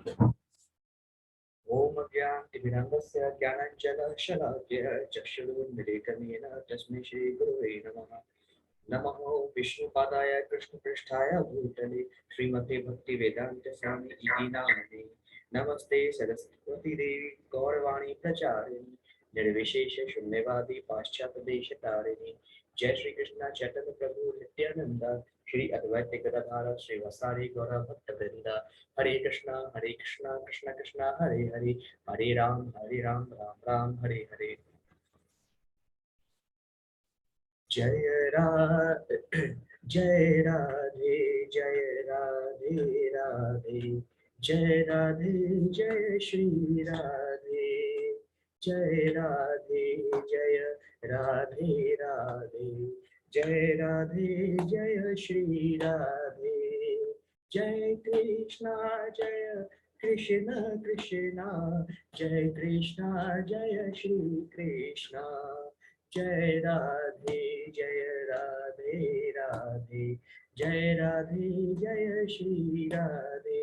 ओम ज्ञानतिमिरन्दस्य ज्ञानाञ्जनशलाकया चक्षुरुन्मिलितमेन तस्मै श्रीगुरवे नमः। नमः विष्णुपादाय कृष्णपृष्ठाय भूतले श्रीमते भक्तिवेदान्त स्वामी इति नामिने। नमस्ते सरस्वती देवी गौरवाणी प्रचारिणी निर्विशेष शून्यवादी पाश्चात्यदेशतारिणी। जय श्री कृष्ण चैतन्य प्रभु नित्यानंद श्री अद्वैत गदाधर श्रीवासादि गौर भक्तवृंद। हरे कृष्णा कृष्ण कृष्ण हरे हरे, हरे राम राम राम हरे हरे। जय राधे जय राधे जय राधे राधे, जय राधे जय श्री राधे, जय राधे जय राधे राधे, जय राधे जय श्री राधे। जय कृष्णा कृष्णा जय कृष्णा जय श्री कृष्णा, जय राधे राधे, जय राधे जय श्री राधे।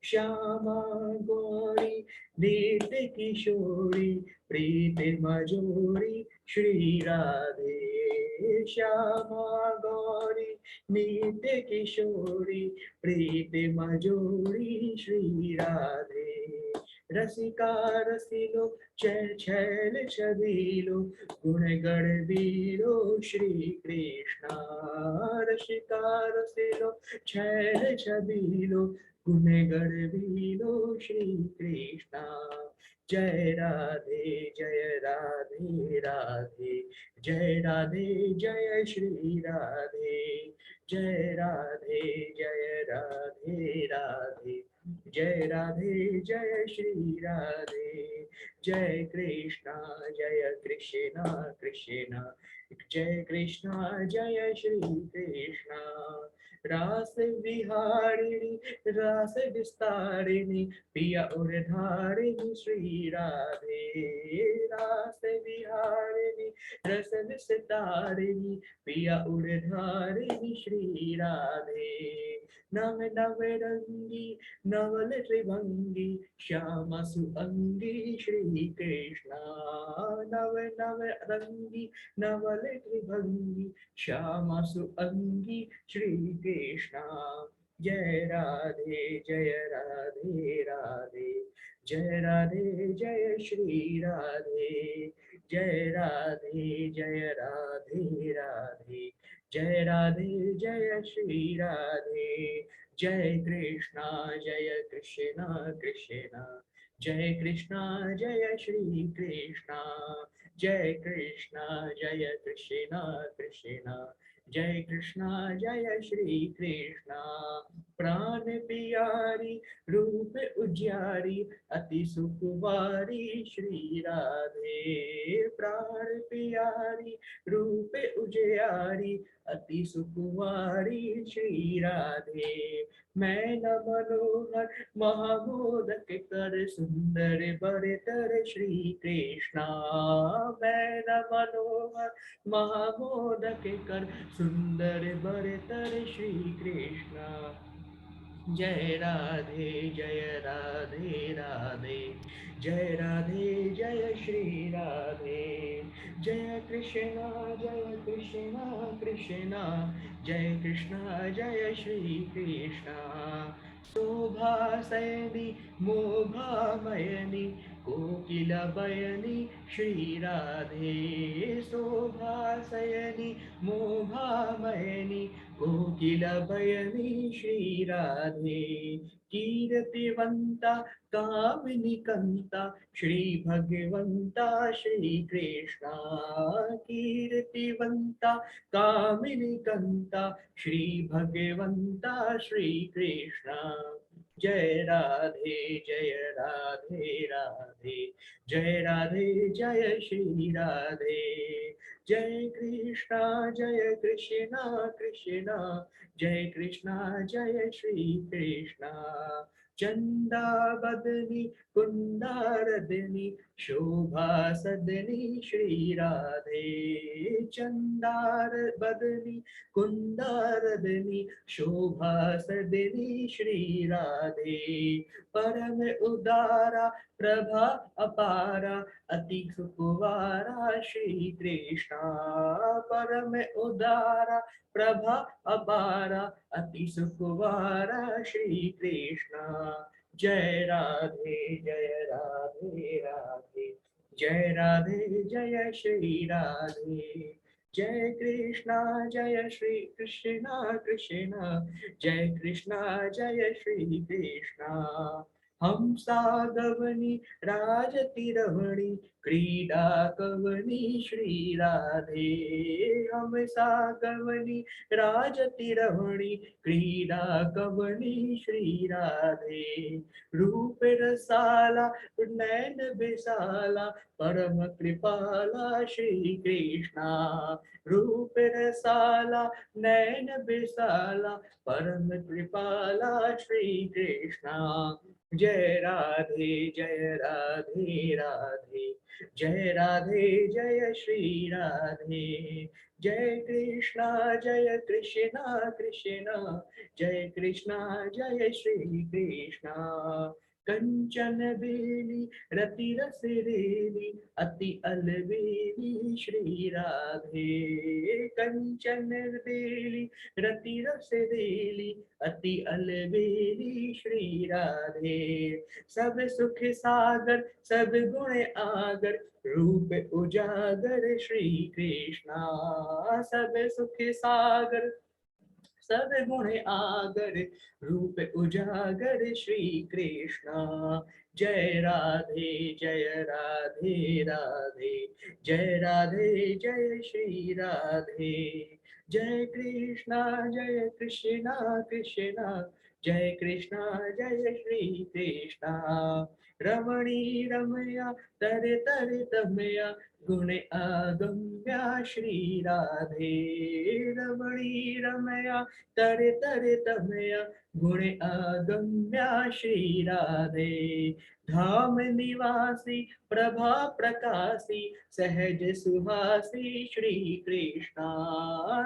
श्यामा गौरी नित्य किशोरी प्रीति मजोरी श्री राधे। श्यामा गौरी नित्य किशोरी प्रीति मजोरी श्री राधे। रसिका रसिलो छैल छबीलो गुण गण बीरो श्री कृष्णा। रसिका रसिलो छैल छबीलो गुण गण बीरो श्री कृष्णा। जय राधे राधे, जय राधे जय श्री राधे, जय राधे राधे, जय राधे जय श्री राधे। जय कृष्णा कृष्णा जय कृष्णा जय श्री कृष्णा। रास विहारिणी रास विस्तारिणी पिया और धारिणी श्री राधे। रास विहारिणी रस विस्तारिणी पिया और धारिणी श्री राधे। नव नव रंगी नवल त्रिभंगी श्याम सुअंगी श्री कृष्णा। नव नव रंगी नवल त्रिभंगी श्याम सुअंगी श्री कृष्णा। जय राधे राधे, जय राधे जय श्री राधे, जय राधे राधे, जय राधे जय श्री राधे। जय कृष्णा कृष्णा जय कृष्णा जय श्री कृष्णा, जय कृष्णा कृष्णा जय कृष्णा जय श्री कृष्णा। प्राण प्यारी रूप उजियारी अति सुकुमारी श्री राधे। प्राण प्यारी रूप उजियारी अति सुकुमारी श्री राधे। मैं न मनोहर महामोदक कर सुंदर बरतर श्री कृष्णा। मैं न मनोहर महामोदक कर सुंदर बरतर श्री कृष्णा। जय राधे, जय राधे जय श्री राधे। जय कृष्णा कृष्णा जय कृष्णा जय श्री कृष्णा। शोभा सैनी मोभामयनी कोकिल बयनी श्री राधे। शोभा सयनी मोभामयनी कोकिल बयनी श्री राधे। कीर्तिवंता कामिनी कंता श्री भगवंता श्री कृष्णा। कीर्तिवंता कामिनी कंता श्री भगवंता श्री कृष्णा। जय राधे, जय राधे जय श्री राधे। जय कृष्णा कृष्णा जय कृष्णा जय श्री कृष्णा। चंदा बदनी कुंदारदनी शोभा सदनी श्री राधे। चंदार बदनी कुंदारदनी शोभा सदनी श्री राधे। परम उदारा प्रभा अपारा अति सुकुवारा श्री कृष्णा। परम उदारा प्रभा अपारा अति सुकुवारा श्री कृष्णा। जय राधे राधे, जय राधे जय श्री राधे। जय कृष्णा जय श्री कृष्णा कृष्णा, जय कृष्णा जय श्री कृष्णा। हंसा गवनी राजति रमणी क्रीडा कवनी श्री राधे। हंसा गवनी राजति रमणी क्रीडा कवनी श्री राधे। रूप रसाला नैन बिसाला परम कृपाला श्री कृष्णा। रूप रसाला नैन बिसाला परम कृपाला श्री कृष्णा। जय राधे राधे, जय राधे जय श्री राधे। जय कृष्णा कृष्णा कृष्णा, जय कृष्णा जय श्री कृष्णा। कंचन बेली रति रस रेली अति अलबेली श्री राधे। कंचन बेली रति रस रेली अति अलबेली श्री राधे। सब सुख सागर सब गुण आगर रूप उजागर श्री कृष्णा। सब सुख सागर सब गुण आगर रूप उजागर श्री कृष्णा। जय राधे राधे, जय राधे जय श्री राधे। जय कृष्णा कृष्णा, जय कृष्णा जय श्री कृष्णा। रमणी रमया तर तर तमया गुण आगम्या श्री राधे। रमणी रमया तर तर तमया गुण आगम्या श्री राधे। धाम निवासी प्रभा प्रकाशी सहज सुहासी श्री कृष्णा।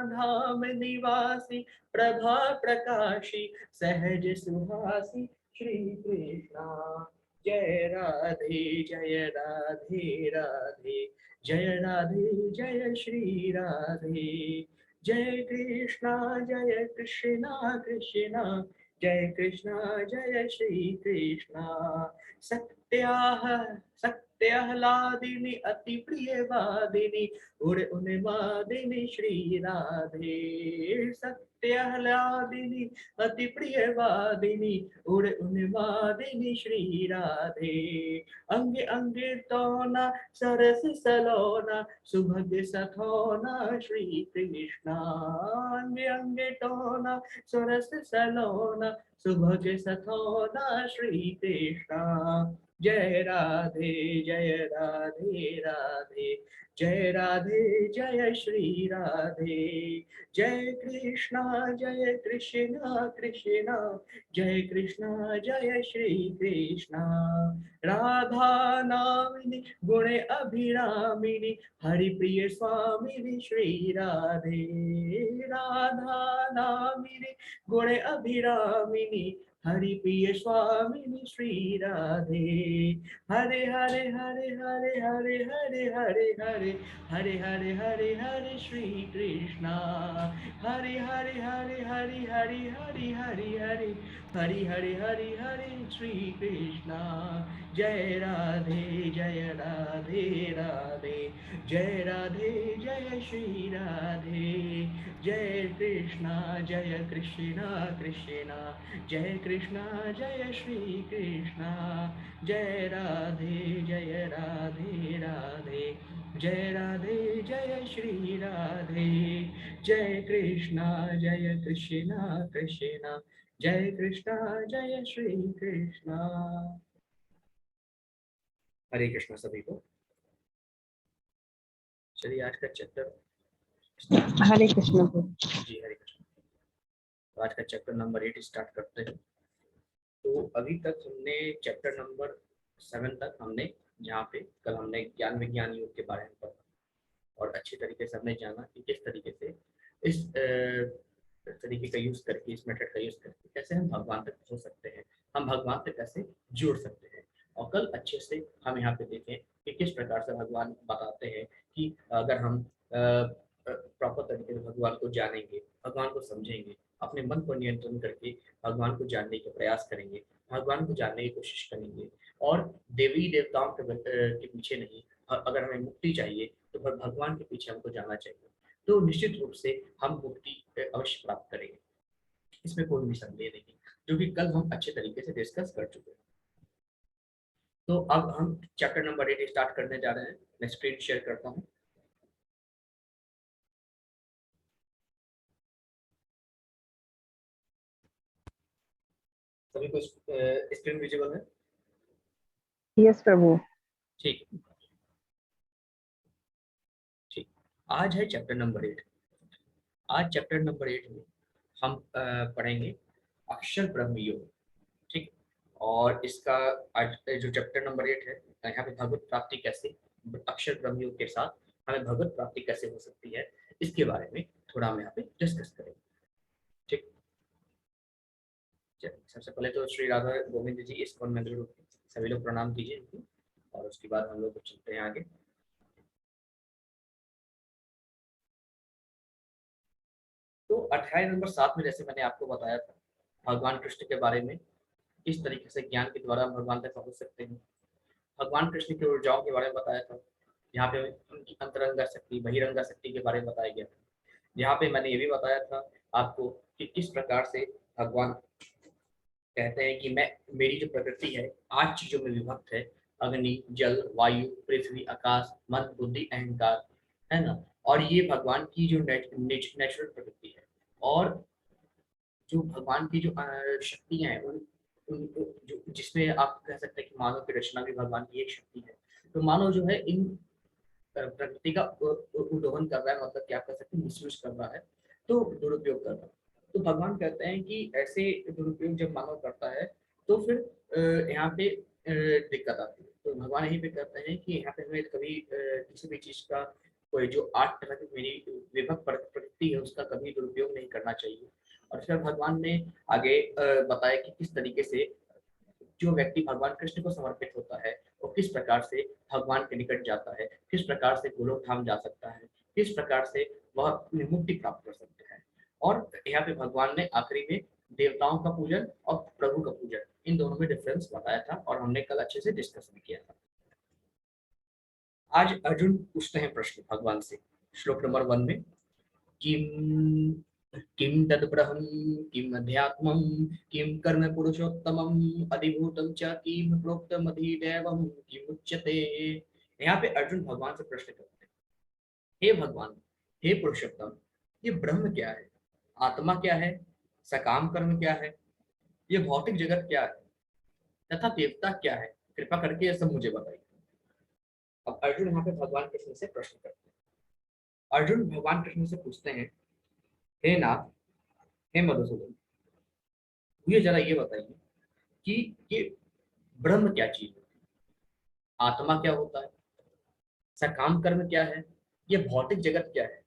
धाम निवासी प्रभा प्रकाशी सहज सुहासी श्री कृष्णा। जय राधे राधे, जय राधे जय श्री राधे। जय कृष्णा कृष्णा कृष्णा, जय कृष्णा जय श्री कृष्णा। सत्याह सत्याह्लादिनी अति प्रिय वादिनी उड़ उन्मादिनी श्री राधे। सत्याह्लादिनी अति प्रिय वादिनी उड़ उन्मादिनी श्री राधे। अंगे अंगे तोना सरस सलोना सुभग सखोना श्री कृष्णा। अंगे अंगे टोना सरस सलोना सुभग सखोना श्री कृष्णा। जय राधे राधे, जय राधे जय श्री राधे। जय कृष्णा कृष्णा, जय कृष्णा जय श्री कृष्णा। राधा नामिनी गुण अभिरामिनी हरि प्रिय स्वामिनी श्री राधे। राधा नामिनी गुण अभिरामिनी हरि प्रिय स्वामिनी श्री राधे। हरे हरे हरे हरे हरे हरे हरे हरे हरे हरे हरे हरे श्री कृष्णा। हरे हरे हरे हरे हरे हरे हरे हरे हरि हरि हरि हरि श्री कृष्णा। जय राधे राधे, जय राधे जय श्री राधे। जय कृष्णा कृष्णा, जय कृष्णा जय श्री कृष्णा। जय राधे राधे, जय राधे जय श्री राधे। जय कृष्णा कृष्णा, जय कृष्णा जय श्री कृष्णा। हरे कृष्णा सभी को। चलिए आज का चैप्टर हरे कृष्ण जी हरे कृष्ण। आज का चैप्टर नंबर 8 स्टार्ट करते हैं। तो अभी तक हमने चैप्टर नंबर 7 तक हमने, जहाँ पे कल हमने ज्ञान विज्ञान योग के बारे में पढ़ा और अच्छे तरीके से हमने जाना कि किस तरीके से इस तरीके का यूज करके, इस मेथड का यूज करके कैसे हम भगवान तक पहुंच सकते हैं, हम भगवान तक कैसे जुड़ सकते हैं। और कल अच्छे से हम यहाँ पे देखें कि किस प्रकार से भगवान बताते हैं कि अगर हम प्रॉपर तरीके से भगवान को जानेंगे, भगवान को समझेंगे, अपने मन को नियंत्रण करके भगवान को जानने के प्रयास करेंगे, भगवान को जानने की कोशिश करेंगे और देवी देवताओं के पीछे नहीं, अगर हमें मुक्ति चाहिए तो फिर भगवान के पीछे हमको जाना चाहिए, तो निश्चित रूप से हम मुक्ति अवश्य प्राप्त करेंगे। इसमें कोई भी संदेह नहीं, जो कि कल हम अच्छे तरीके से डिस्कस कर चुके हैं। तो अब हम चैप्टर नंबर 8 स्टार्ट करने जा रहे हैं। मैं स्क्रीन शेयर करता हूँ। सभी को स्क्रीन विजिबल है? यस प्रभु। ठीक ठीक। आज है चैप्टर नंबर 8। आज चैप्टर नंबर 8 में हम पढ़ेंगे अक्षर ब्रह्म योग। ठीक। और इसका आज जो चैप्टर नंबर 8 है, यहाँ पे भगवत प्राप्ति कैसे, अक्षर ब्रह्म योग के साथ हमें भगवत प्राप्ति कैसे हो सकती है, इसके बारे में थोड़ा हम यहाँ पे डिस्कस करेंगे। ठीक। चलिए, सबसे पहले तो श्री राधा गोविंद जी इस्कॉन मंदिर को सभी लोग प्रणाम कीजिए इनको, और उसके बाद हम लोग चलते हैं आगे। तो अध्याय नंबर 7 में जैसे मैंने आपको बताया था भगवान कृष्ण के बारे में, किस तरीके से ज्ञान के द्वारा हम भगवान तक पहुंच सकते हैं। भगवान कृष्ण की ऊर्जाओं के बारे में बताया था, यहाँ पे उनकी अंतरंगा शक्ति, बहिरंगा शक्ति के बारे में बताया गया था। यहाँ पे मैंने ये भी बताया था आपको कि किस प्रकार से भगवान कहते हैं कि मैं, मेरी जो प्रकृति है 8 चीजों में विभक्त है, अग्नि, जल, वायु, पृथ्वी, आकाश, मन, बुद्धि, अहंकार, है ना। और ये भगवान की जो नेचुरल प्रकृति है, और जो भगवान की जो शक्तियां हैं उनको जो, जिसमें आप कह सकते हैं कि मानव की रचना भी भगवान की एक शक्ति है। तो मानव जो है इन प्रकृति का उल्लंघन कर रहा है, मतलब क्या कर सकते हैं, मिसयूज कर रहा है, तो दुरुपयोग कर रहा है। तो भगवान कहते हैं कि ऐसे दुरुपयोग जब मानव करता है तो फिर यहाँ पे दिक्कत आती है। तो भगवान यहीं पे कहते हैं कि यहाँ पे हमें कभी किसी भी चीज का, कोई जो 8 तरह की मेरी विभक्त प्रकृति है उसका कभी दुरुपयोग नहीं करना चाहिए। और फिर भगवान ने आगे बताया कि किस तरीके से जो व्यक्ति भगवान कृष्ण को समर्पित होता है वो किस प्रकार से भगवान के निकट जाता है, किस प्रकार से गोलोक धाम जा सकता है, किस प्रकार से वह अपनी मुक्ति प्राप्त कर सकते हैं। और यहाँ पे भगवान ने आखिरी में देवताओं का पूजन और प्रभु का पूजन, इन दोनों में डिफरेंस बताया था और हमने कल अच्छे से डिस्कस भी किया था। आज अर्जुन पूछते हैं प्रश्न भगवान से, श्लोक नंबर 1 में, किम किं तद्ब्रह्म किम अध्यात्मं किं कर्म पुरुषोत्तमम् अधिभूतं च किं प्रोक्तम अधिदैवं किमुच्यते। यहाँ पे अर्जुन भगवान से प्रश्न करते हैं, हे भगवान, हे पुरुषोत्तम, ये ब्रह्म क्या है, आत्मा क्या है, सकाम कर्म क्या है, ये भौतिक जगत क्या है, तथा देवता क्या है, कृपा करके ये सब मुझे बताइए। अब अर्जुन यहाँ पे भगवान कृष्ण से प्रश्न करते हैं। अर्जुन भगवान कृष्ण से पूछते हैं, हे नाथ, हे मधुसूदन, मुझे जरा ये बताइए कि ये ब्रह्म क्या चीज है, आत्मा क्या होता है, सकाम कर्म क्या है, ये भौतिक जगत क्या है,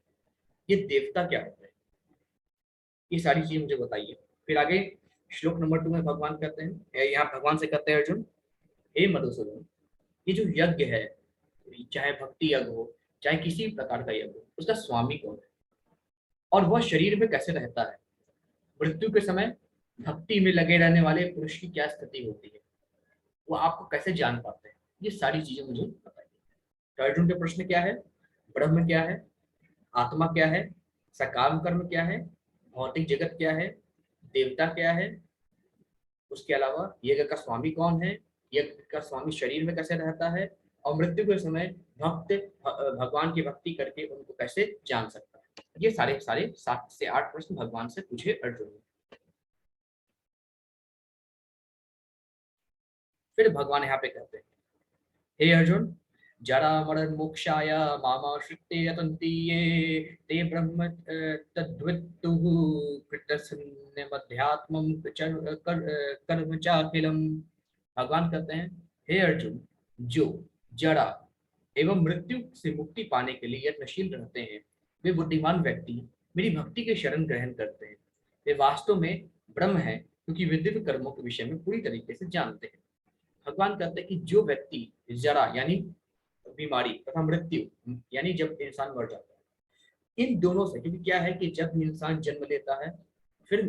ये देवता क्या होता है, ये सारी चीजें मुझे बताइए। फिर आगे श्लोक नंबर 2 में भगवान कहते हैं, यहाँ भगवान से कहते हैं अर्जुन, हे मधुसूदन, ये जो यज्ञ है, चाहे भक्ति यज्ञ हो चाहे किसी प्रकार का यज्ञ हो, उसका स्वामी कौन है, और वह शरीर में कैसे रहता है, मृत्यु के समय भक्ति में लगे रहने वाले पुरुष की क्या स्थिति होती है, वो आपको कैसे जान पाते हैं, ये सारी चीजें मुझे बताइए। तो अर्जुन के प्रश्न क्या है, ब्रह्म क्या है, आत्मा क्या है, सकाम कर्म क्या है, भौतिक जगत क्या है, देवता क्या है, उसके अलावा यज्ञ का स्वामी कौन है, यज्ञ का स्वामी शरीर में कैसे रहता है, और मृत्यु के समय भक्त भगवान की भक्ति करके उनको कैसे जान सकता है। ये सारे सारे 7 से 8 प्रश्न भगवान से पूछे अर्जुन ने। फिर भगवान यहाँ पे कहते हैं, हे अर्जुन, जरा मरण मोक्षाय मामाश्रित्य यतन्ति ये ते ब्रह्म तद्विद्दुः कृतसन्न्यमध्यात्मं कर्म चाखिलम्। भगवान कहते हैं, हे अर्जुन, जो जरा एवं मृत्यु से मुक्ति पाने के लिए यत्नशील रहते हैं, वे बुद्धिमान व्यक्ति मेरी भक्ति के शरण ग्रहण करते हैं। वे वास्तव में ब्रह्म है, क्योंकि वे दिव्य कर्मों के विषय में पूरी तरीके से जानते हैं। भगवान कहते हैं कि जो व्यक्ति जरा यानी बीमारी तथा मृत्यु यानी जब इंसान मर जाता है, इन दोनों से, क्योंकि क्या है कि जब इंसान जन्म लेता है, फिर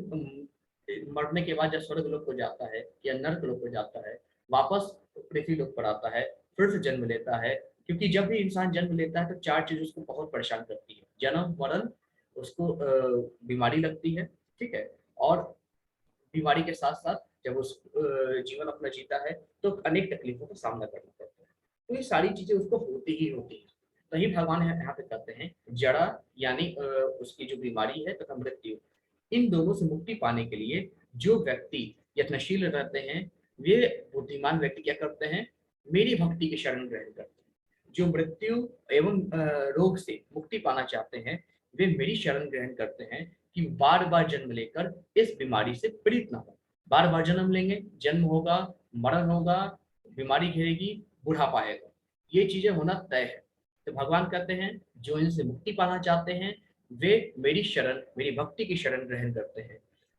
मरने के बाद जब स्वर्ग लोक को जाता है या नर्क लोक को जाता है, वापस पृथ्वी लोक पर आता है, फिर से जन्म लेता है। क्योंकि जब भी इंसान जन्म लेता है तो चार चीज उसको बहुत परेशान करती है, जन्म, मरण, उसको बीमारी लगती है, ठीक है, और बीमारी के साथ साथ जब उस जीवन अपना जीता है तो अनेक तकलीफों का सामना करना पड़ता है। तो ये सारी चीजें उसको होती ही होती है। तभी भगवान यहाँ पे कहते हैं जड़ा यानी उसकी जो बीमारी है तथा मृत्यु, इन दोनों से मुक्ति पाने के लिए जो व्यक्ति यत्नशील रहते हैं, वे बुद्धिमान व्यक्ति क्या करते हैं, मेरी भक्ति के शरण ग्रहण करते हैं। जो मृत्यु एवं रोग से मुक्ति पाना चाहते हैं, वे मेरी शरण ग्रहण करते हैं कि बार बार जन्म लेकर इस बीमारी से पीड़ित ना हो। बार बार जन्म लेंगे, जन्म होगा, मरण होगा, बीमारी घेरेगी, बुढ़ापा आएगा, ये चीजें होना तय है। तो भगवान कहते हैं जो इनसे मुक्ति पाना चाहते हैं, वे मेरी शरण, मेरी भक्ति की शरण ग्रहण करते हैं।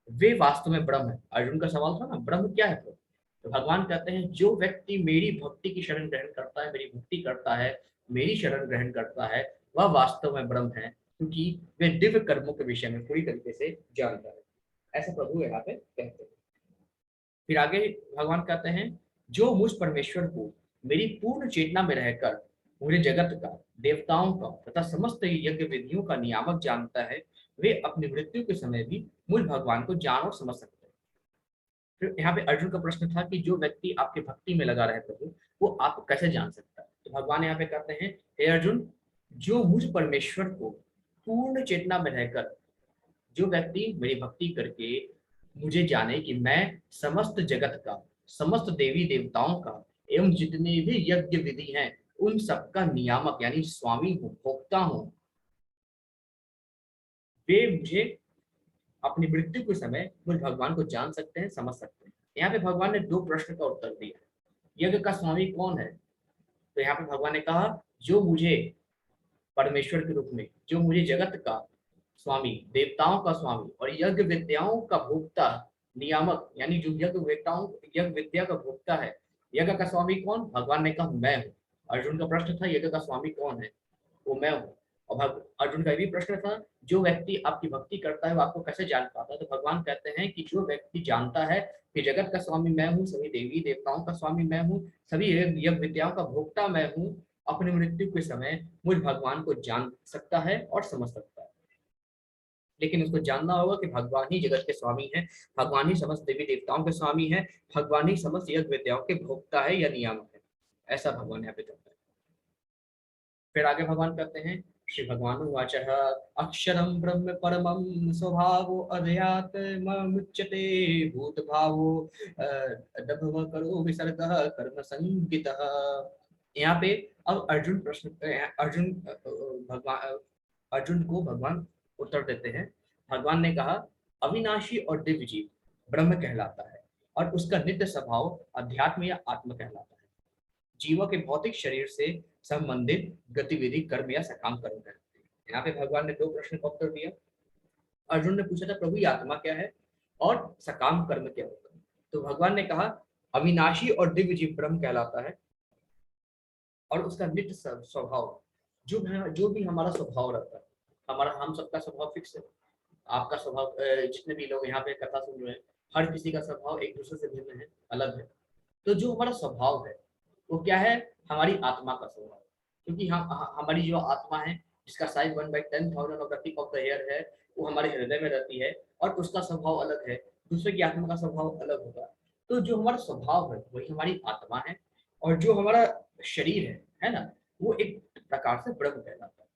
वे वास्तव में ब्रह्म है। अर्जुन का सवाल था ना, ब्रह्म क्या है? तो भगवान कहते हैं जो व्यक्ति मेरी भक्ति की शरण ग्रहण करता है, मेरी भक्ति करता है, मेरी शरण ग्रहण करता है, वह वास्तव में ब्रह्म है, क्योंकि वे दिव्य कर्मों के विषय में पूरी तरीके से जानता है। ऐसा प्रभु यहाँ पे कहते हैं। फिर आगे भगवान कहते हैं जो मुझ परमेश्वर को मेरी पूर्ण चेतना में रहकर पूरे जगत का, देवताओं का तथा समस्त यज्ञ विधियों का नियामक जानता है, वे अपनी मृत्यु के समय भी मुझ भगवान को जान और समझ सकते हैं। फिर यहाँ पे अर्जुन का प्रश्न था कि जो व्यक्ति आपके भक्ति में लगा रहे प्रभु, वो आपको कैसे जान सकता है? तो भगवान यहाँ पे कहते हैं, हे अर्जुन, जो मुझ परमेश्वर को पूर्ण चेतना में रहकर, जो व्यक्ति मेरी भक्ति करके मुझे जाने कि मैं समस्त जगत का, समस्त देवी देवताओं का एवं जितने भी यज्ञ विधि हैं उन सबका नियामक यानी स्वामी हूँ, भोक्ता हूँ, वे मुझे अपनी मृत्यु के समय मुझ भगवान को जान सकते हैं, समझ सकते हैं। यहाँ पे भगवान ने दो प्रश्न का उत्तर दिया। यज्ञ का स्वामी कौन है? तो यहाँ पे भगवान ने कहा जो मुझे परमेश्वर के रूप में, जो मुझे जगत का स्वामी, देवताओं का स्वामी और यज्ञ विद्याओं का भोक्ता, नियामक यानी जो यज्ञ विद्या का भोक्ता है। यज्ञ का स्वामी कौन? भगवान ने कहा मैं हूँ। अर्जुन का प्रश्न था यज्ञ का स्वामी कौन है? वो मैं हूँ। और अर्जुन का भी प्रश्न था जो व्यक्ति आपकी भक्ति करता है वो आपको कैसे जान पाता है? तो भगवान कहते हैं कि जो व्यक्ति जानता है कि जगत का स्वामी मैं हूँ, सभी देवी देवताओं का स्वामी मैं हूँ, सभी यज्ञ विद्याओं का भोक्ता मैं हूँ, अपनी मृत्यु के समय मुझ भगवान को जान सकता है और समझ सकता है। लेकिन उसको जानना होगा कि भगवान ही जगत के स्वामी हैं, भगवान ही समस्त देवी देवताओं के स्वामी हैं, भगवान ही समस्त यज्ञ विद्याओं के भोक्ता है या नियामक है। ऐसा भगवान यहाँ पे कहता है। फिर आगे भगवान कहते हैं, श्री भगवान उवाच अक्षरम ब्रह्म परमं स्वभावो अध्यात्ममुच्यते भूत भावो दभव करो विसर्गः कर्म संगितः। यहाँ पे अब अर्जुन को भगवान उत्तर देते हैं। भगवान ने कहा अविनाशी और दिव्य जीव ब्रह्म कहलाता है और उसका नित्य स्वभाव अध्यात्म या आत्म कहलाता है। जीवों के भौतिक शरीर से संबंधित गतिविधि कर्म या सकाम कर्म कहते हैं। यहाँ पे भगवान ने दो प्रश्न का उत्तर दिया। अर्जुन ने पूछा था प्रभु ये आत्मा क्या है और सकाम कर्म क्या होता है? तो भगवान ने कहा अविनाशी और दिव्य जीव ब्रह्म कहलाता है और उसका नित्य स्वभाव, जो भी हमारा स्वभाव रहता है, हम सबका स्वभाव फिक्स है। आपका स्वभाव, जितने भी लोग यहाँ पे कथा सुन रहे हैं, हर किसी का स्वभाव एक दूसरे से भिन्न है, अलग है। तो जो हमारा स्वभाव है वो क्या है? हमारी आत्मा का स्वभाव। क्योंकि हमारी जो आत्मा है जिसका size 1/10,000 of the tip of the hair है, वो हमारे हृदय में रहती है और उसका स्वभाव अलग है, दूसरे की आत्मा का स्वभाव अलग होगा। तो जो हमारा स्वभाव है वही हमारी आत्मा है और जो हमारा शरीर है ना, वो एक प्रकार से ब्रह्म कहलाता है।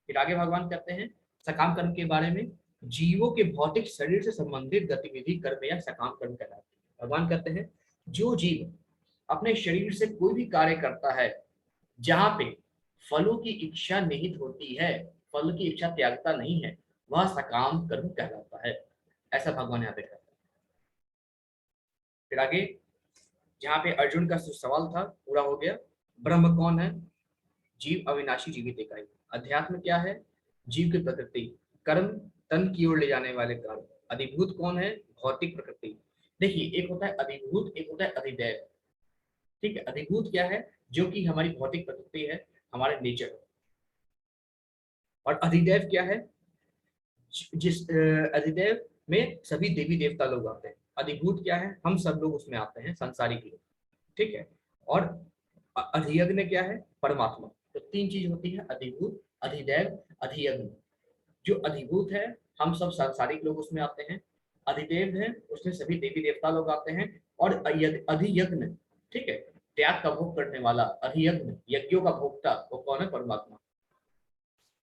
फिर आगे भगवान कहते हैं सकाम कर्म के बारे में, जीवों के भौतिक शरीर से संबंधित गतिविधि कर्म या सकाम कर्म कहलाते हैं। भगवान कहते हैं जो जीव अपने शरीर से कोई भी कार्य करता है जहाँ पे फलों की इच्छा निहित होती है, फल की इच्छा त्यागता नहीं है, वह सकाम कर्म कहलाता है। ऐसा भगवान यहाँ पे कहते हैं। फिर आगे जहाँ पे अर्जुन का सवाल था पूरा हो गया। ब्रह्म कौन है? जीव, अविनाशी, जीवित इकाई। अध्यात्म क्या है? जीव की प्रकृति, कर्म, तन की ओर ले जाने वाले कर्म। अधिभूत कौन है? भौतिक प्रकृति। देखिए, एक होता है अधिभूत, एक होता है अधिदैव। ठीक है, अधिभूत क्या है? जो कि हमारी भौतिक प्रकृति है, हमारे नेचर। और अधिदैव क्या है? जिस अधिदैव में सभी देवी देवता लोग आते हैं। अधिभूत क्या है? हम सब लोग उसमें आते हैं, संसारिक लोग। ठीक है। और अधियज्ञ क्या है? परमात्मा। तो तीन चीज होती है, अधिभूत, अधिदैव, अधियज्ञ। जो अधिभूत है, हम सब सांसारिक लोग उसमें आते हैं। अधिदेव है, उसमें सभी देवी देवता लोग आते हैं। और अधियज्ञ, ठीक है, त्याग का भोग करने वाला, अधियज्ञ, यज्ञों का भोक्ता, वो कौन है? परमात्मा।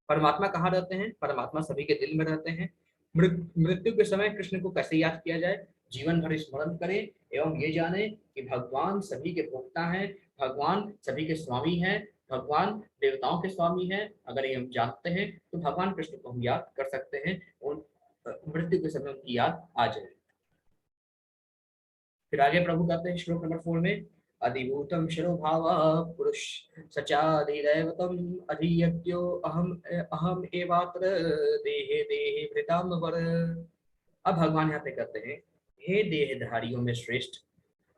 परमात्मा कहाँ रहते हैं? परमात्मा सभी के दिल में रहते हैं। मृत्यु के समय कृष्ण को कैसे याद किया जाए? जीवन भर स्मरण करें एवं ये जाने कि भगवान सभी के भोक्ता हैं, भगवान सभी के स्वामी हैं, भगवान देवताओं के स्वामी हैं। अगर ये हम जानते हैं तो भगवान कृष्ण को हम याद कर सकते हैं, उन मृत्यु के समय उनकी याद आ जाए। फिर आगे प्रभु कहते हैं श्लोक नंबर 4 में, अधिभूतम शिरो भाव पुरुष सचादिदैवतम अधियज्ञो अहम अहम एवात्र देहे देहे भृताम वर। अब भगवान यहाँ पे कहते हैं, हे देहधारियों में श्रेष्ठ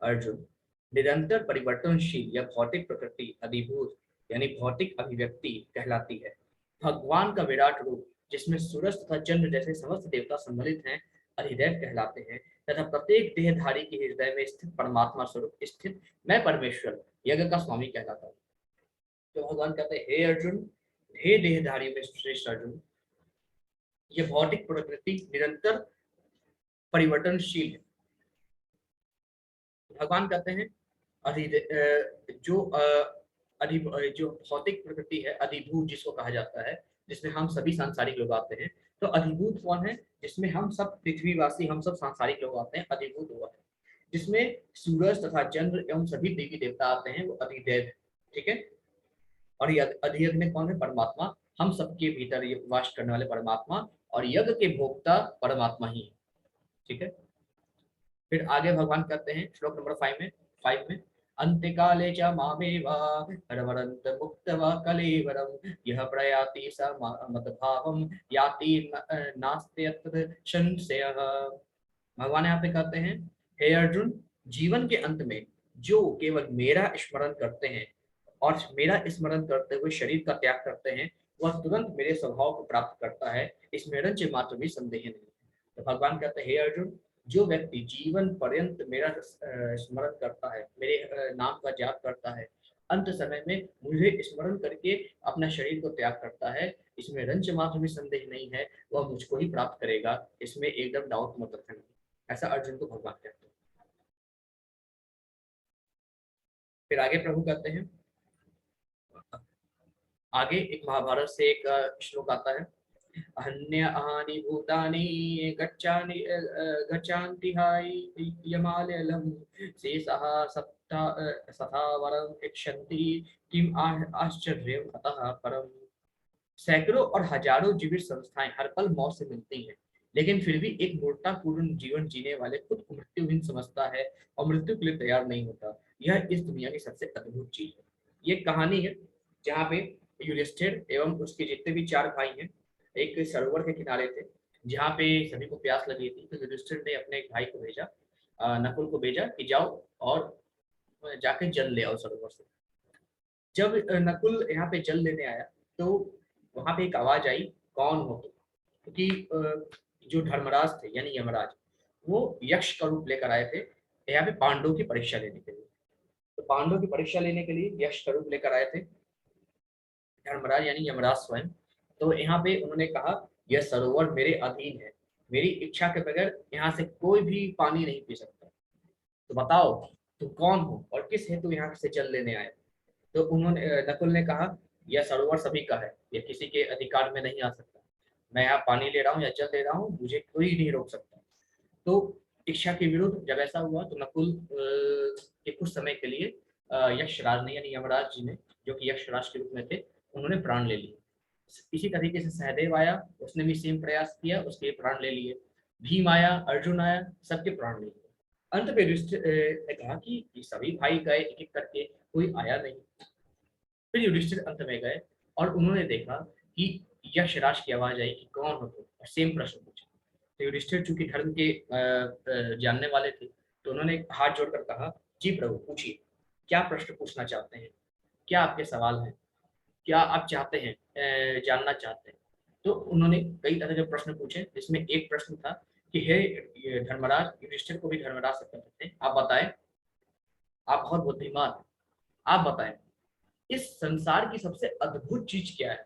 अर्जुन, निरंतर परिवर्तनशील या भौतिक प्रकृति अधिभूत यानी भौतिक अभिव्यक्ति कहलाती है। भगवान का विराट रूप, जिसमें सूरज तथा चंद्र जैसे समस्त देवता सम्मिलित हैं, अधिदैव कहलाते हैं। तथा प्रत्येक देहधारी के हृदय में स्थित परमात्मा स्वरूप स्थित मैं परमेश्वर यज्ञ का स्वामी कहलाता हूँ। तो भगवान कहते हैं, हे अर्जुन, हे देहधारियों में श्रेष्ठ अर्जुन, ये भौतिक प्रकृति निरंतर परिवर्तनशील है। भगवान कहते हैं जो भौतिक प्रकृति है, अधिभूत जिसको कहा जाता है, जिसमें हम सभी सांसारिक लोग आते हैं। तो अधिभूत कौन है? जिसमें हम सब पृथ्वीवासी, हम सब सांसारिक लोग आते हैं, अधिभूत हुआ है। जिसमें सूरज तथा चंद्र एवं सभी देवी देवता आते हैं, वो अधिदैव है। ठीक है। और ये अधियज्ञ कौन है? परमात्मा, हम सबके भीतर वास करने वाले परमात्मा, और यज्ञ के भोक्ता परमात्मा ही है। ठीक है। फिर आगे भगवान कहते हैं श्लोक नंबर 5 में, अंत्यकाले च मामेवा हरवरन्त मुक्त्वा कलेवरं यः प्रयाति स मद्भावं याति नास्त्यत्र संशयः। भगवान यहाँ पे कहते हैं, हे अर्जुन, जीवन के अंत में जो केवल मेरा स्मरण करते हैं और मेरा स्मरण करते हुए शरीर का त्याग करते हैं, वह तुरंत मेरे स्वभाव को प्राप्त करता है, इसमें रंच मात्र भी संदेह नहीं। तो भगवान कहते हैं, हे अर्जुन, जो व्यक्ति जीवन पर्यंत मेरा स्मरण करता है, मेरे नाम का जाप करता है, अंत समय में मुझे स्मरण करके अपना शरीर को त्याग करता है, इसमें रंच मात्र भी संदेह नहीं है, वह मुझको ही प्राप्त करेगा, इसमें एकदम डाउट मत रखना। ऐसा अर्जुन को भगवान कहते हैं। फिर आगे प्रभु कहते हैं, आगे एक महाभारत से एक श्लोक आता है, अन्यानि भूतानि गच्छन्ति हाय यमालयम् शेषः सप्ता सथावरं इक्षन्ति किम आश्चर्यम् अतः परम। सैकड़ों और हजारों जीवित संस्थाएं हर पल मौत से मिलती हैं, लेकिन फिर भी एक मूर्खतापूर्ण जीवन जीने वाले खुद को मृत्युहीन समझता है और मृत्यु के लिए तैयार नहीं होता। यह इस दुनिया की सबसे अद्भुत चीज है। ये कहानी है जहाँ पे युधिष्ठिर एवं उसके जितने भी 4 भाई हैं, एक सरोवर के किनारे थे, जहाँ पे सभी को प्यास लगी थी। तो युधिष्ठिर ने अपने एक भाई को भेजा, नकुल को भेजा कि जाओ और जाके जल ले आओ सरोवर से। जब नकुल यहाँ पे जल लेने आया तो वहां पे एक आवाज आई, कौन हो तुम? क्योंकि जो धर्मराज थे यानी यमराज, वो यक्ष का रूप लेकर आए थे यहाँ पे पांडवों की परीक्षा लेने के लिए। तो पांडवों की परीक्षा लेने के लिए यक्ष का रूप लेकर आए थे धर्मराज यानी यमराज स्वयं। तो यहाँ पे उन्होंने कहा, यह सरोवर मेरे अधीन है, मेरी इच्छा के बगैर यहाँ से कोई भी पानी नहीं पी सकता। तो बताओ तुम कौन हो और किस हेतु यहाँ से जल लेने आए? तो उन्होंने नकुल ने कहा, यह सरोवर सभी का है, यह किसी के अधिकार में नहीं आ सकता। मैं यहाँ पानी ले रहा हूँ या जल ले रहा हूँ, मुझे कोई नहीं रोक सकता। तो इच्छा के विरुद्ध जब ऐसा हुआ तो नकुल के कुछ समय के लिए यक्षराज ने यानी यमराज जी ने, जो कि यक्षराज के रूप में थे, उन्होंने प्राण ले लिए। इसी तरीके से सहदेव आया, उसने भी सेम प्रयास किया, उसके प्राण ले लिए। भीम आया, अर्जुन आया, सबके प्राण ले लिए। अंत में युधिष्ठिर ने कहा कि ये सभी भाई गए एक एक करके, कोई आया नहीं। फिर युधिष्ठिर अंत में गए और उन्होंने देखा कि यक्षराज की आवाज आई कि कौन हो तुम, और सेम प्रश्न पूछा। तो युधिष्ठिर चूंकि धर्म के जानने वाले थे, तो उन्होंने हाथ जोड़कर कहा, जी प्रभु पूछिए, क्या प्रश्न पूछना चाहते हैं, क्या आपके सवाल हैं, क्या आप चाहते हैं, जानना चाहते हैं। तो उन्होंने कई तरह के प्रश्न पूछे, जिसमें एक प्रश्न था कि हे ये धर्मराज, युधिष्ठिर को भी धर्मराज से कहते थे, आप बताएं, आप बहुत बुद्धिमान हैं, आप बताएं इस संसार की सबसे अद्भुत चीज क्या है।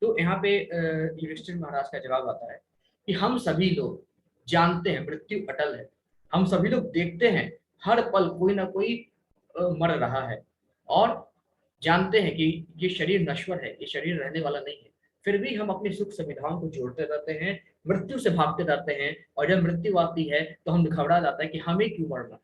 तो यहाँ पे युधिष्ठिर महाराज का जवाब आता है कि हम सभी लोग जानते हैं मृत्यु अटल है, हम सभी लोग देखते हैं हर पल कोई ना कोई मर रहा है, और जानते हैं कि ये शरीर नश्वर है, ये शरीर रहने वाला नहीं है। फिर भी हम अपनी सुख सुविधाओं को जोड़ते रहते हैं, मृत्यु से भागते रहते हैं, और जब मृत्यु आती है तो हम घबरा जाते हैं कि हमें क्यों मरना,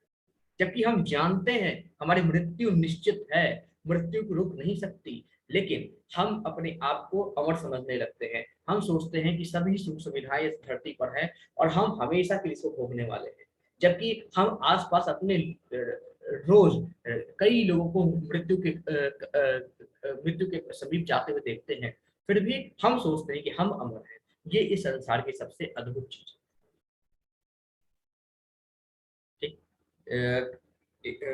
जबकि हम जानते हैं हमारी मृत्यु निश्चित है, मृत्यु को रुक नहीं सकती। लेकिन हम अपने आप को अमर समझने लगते हैं, हम सोचते हैं कि सभी सुख सुविधाएं इस धरती पर है और हम हमेशा के लिए इसको भोगने वाले हैं, जबकि हम आसपास अपने रोज कई लोगों को मृत्यु के समीप जाते हुए देखते हैं, फिर भी हम सोचते हैं कि हम अमर हैं। ये इस संसार की सबसे अद्भुत चीज है।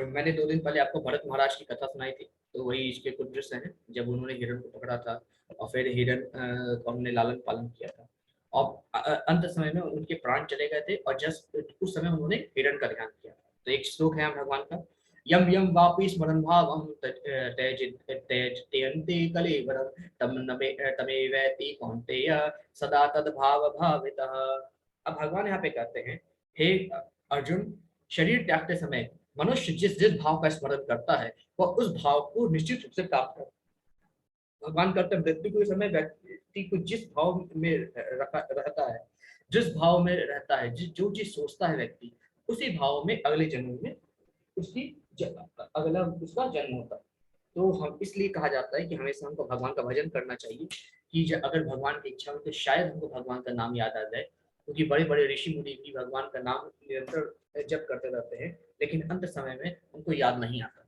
मैंने 2 दिन पहले आपको भरत महाराज की कथा सुनाई थी, तो वही इसके कुछ दृश्य हैं जब उन्होंने हिरण को पकड़ा था, और फिर हिरण को हमने लालन पालन किया था, और अंत समय में उनके प्राण चले गए थे, और जस्ट उस समय उन्होंने हिरण का ध्यान किया था। तो एक श्लोक है भगवान का, यम यम वापि स्मरण भावम त्यजन्ते कलेवरम तम तमेवैति कौन्तेय सदा तद भाव भावितः। अब भगवान यहाँ पे कहते हैं, हे अर्जुन, शरीर त्यागते समय मनुष्य जिस जिस भाव का स्मरण करता है, वह उस भाव को निश्चित रूप से प्राप्त करता है। भगवान कहते हैं मृत्यु के समय व्यक्ति को जिस भाव में रहता है, जिस भाव में रहता है, जो चीज सोचता है व्यक्ति, उसी भाव में अगले जन्म में उसकी अगला उसका जन्म होता है। तो हम इसलिए कहा जाता है कि हमेशा हमको भगवान का भजन करना चाहिए, कि अगर भगवान की इच्छा हो तो शायद हमको भगवान का नाम याद आ जाए, क्योंकि बड़े बड़े ऋषि मुनि भी भगवान का नाम निरंतर जप करते रहते हैं, लेकिन अंत समय में उनको याद नहीं आता,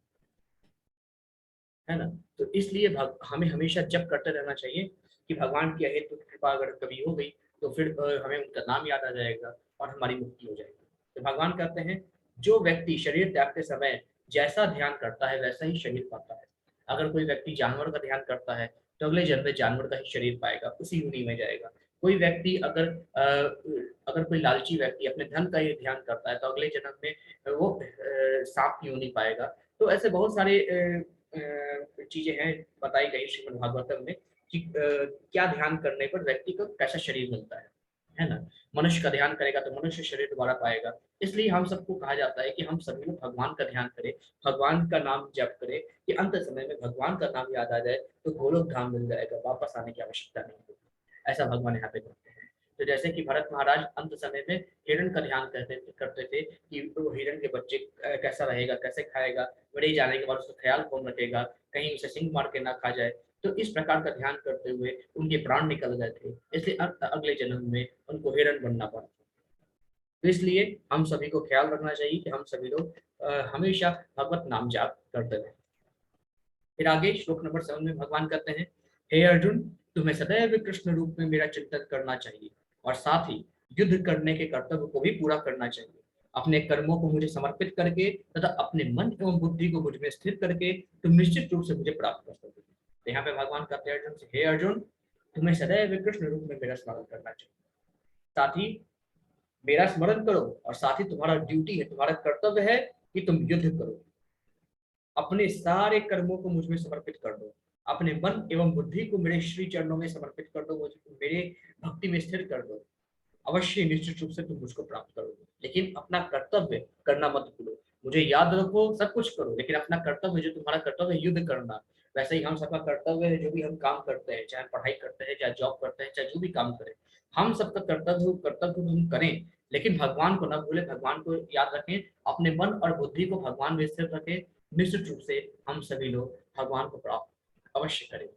है ना। तो इसलिए हमें हमेशा जप करते रहना चाहिए कि भगवान की अहेतु कृपा अगर कभी हो गई तो फिर हमें उनका नाम याद आ जाएगा और हमारी मुक्ति हो जाएगी। तो भगवान कहते हैं, जो व्यक्ति शरीर त्यागते समय जैसा ध्यान करता है वैसा ही शरीर पाता है। अगर कोई व्यक्ति जानवर का ध्यान करता है तो अगले जन्म में जानवर का ही शरीर पाएगा, उसी योनि में जाएगा। कोई व्यक्ति अगर कोई लालची व्यक्ति अपने धन का ही ध्यान करता है तो अगले जन्म में वो सांप की योनि पाएगा। तो ऐसे बहुत सारे चीजें हैं बताई गई श्रीमद् भागवतम में कि क्या ध्यान करने पर व्यक्ति को कैसा शरीर मिलता है ना। मनुष्य का ध्यान करेगा तो मनुष्य शरीर दोबारा पाएगा। इसलिए हम सबको कहा जाता है कि हम सभी लोग भगवान का ध्यान करें, भगवान का नाम जप करें, कि अंत समय में भगवान का नाम याद आ जाए तो गोलोक धाम मिल जाएगा, वापस आने की आवश्यकता नहीं होगी। ऐसा भगवान यहाँ पे करते हैं। तो जैसे कि भरत महाराज अंत समय में हिरण का ध्यान करते थे कि वो हिरण के बच्चे कैसा रहेगा, कैसे खाएगा, बड़े जाने के बाद उसका ख्याल कौन रखेगा, कहीं उसे सिंह मार के ना खा जाए। तो इस प्रकार का ध्यान करते हुए उनके प्राण निकल गए थे, इसलिए अगले जन्म में उनको हिरण बनना पड़ा। तो इसलिए हम सभी को ख्याल रखना चाहिए कि हम सभी लोग हमेशा भगवत नाम जाप करते रहे। फिर आगे श्लोक नंबर 7 में भगवान कहते हैं, हे अर्जुन, तुम्हें सदैव कृष्ण रूप में मेरा चिंतन करना चाहिए, और साथ ही युद्ध करने के कर्तव्य को भी पूरा करना चाहिए। अपने कर्मों को मुझे समर्पित करके तथा अपने मन एवं बुद्धि को मुझ में स्थिर करके तुम निश्चित रूप से मुझे प्राप्त कर सकोगे। तो यहाँ पे भगवान कहते हैं अर्जुन से, हे अर्जुन, तुम्हें सदैव कृष्ण रूप में मेरा स्मरण करना चाहिए, साथ ही मेरा स्मरण करो, और साथ ही तुम्हारा ड्यूटी है, तुम्हारा कर्तव्य है कि तुम युद्ध करो। अपने सारे कर्मों को मुझ में समर्पित कर दो, अपने मन एवं बुद्धि को मेरे श्री चरणों में समर्पित कर दो, मेरे भक्ति में स्थिर कर दो। अवश्य निश्चित रूप से तुम मुझको प्राप्त करोगे, लेकिन अपना कर्तव्य करना मत भूलो। मुझे याद रखो, सब कुछ करो, लेकिन अपना कर्तव्य, जो तुम्हारा कर्तव्य है युद्ध करना, वैसे ही हम सबका कर्तव्य है जो भी हम काम करते हैं, चाहे पढ़ाई करते हैं, चाहे जॉब करते हैं, चाहे जो भी काम करें, हम सबका कर्तव्य हम करें, लेकिन भगवान को न भूले, भगवान को याद रखें, अपने मन और बुद्धि को भगवान में स्थिर रखें, निश्चित रूप से हम सभी लोग भगवान को प्राप्त अवश्य करेंगे।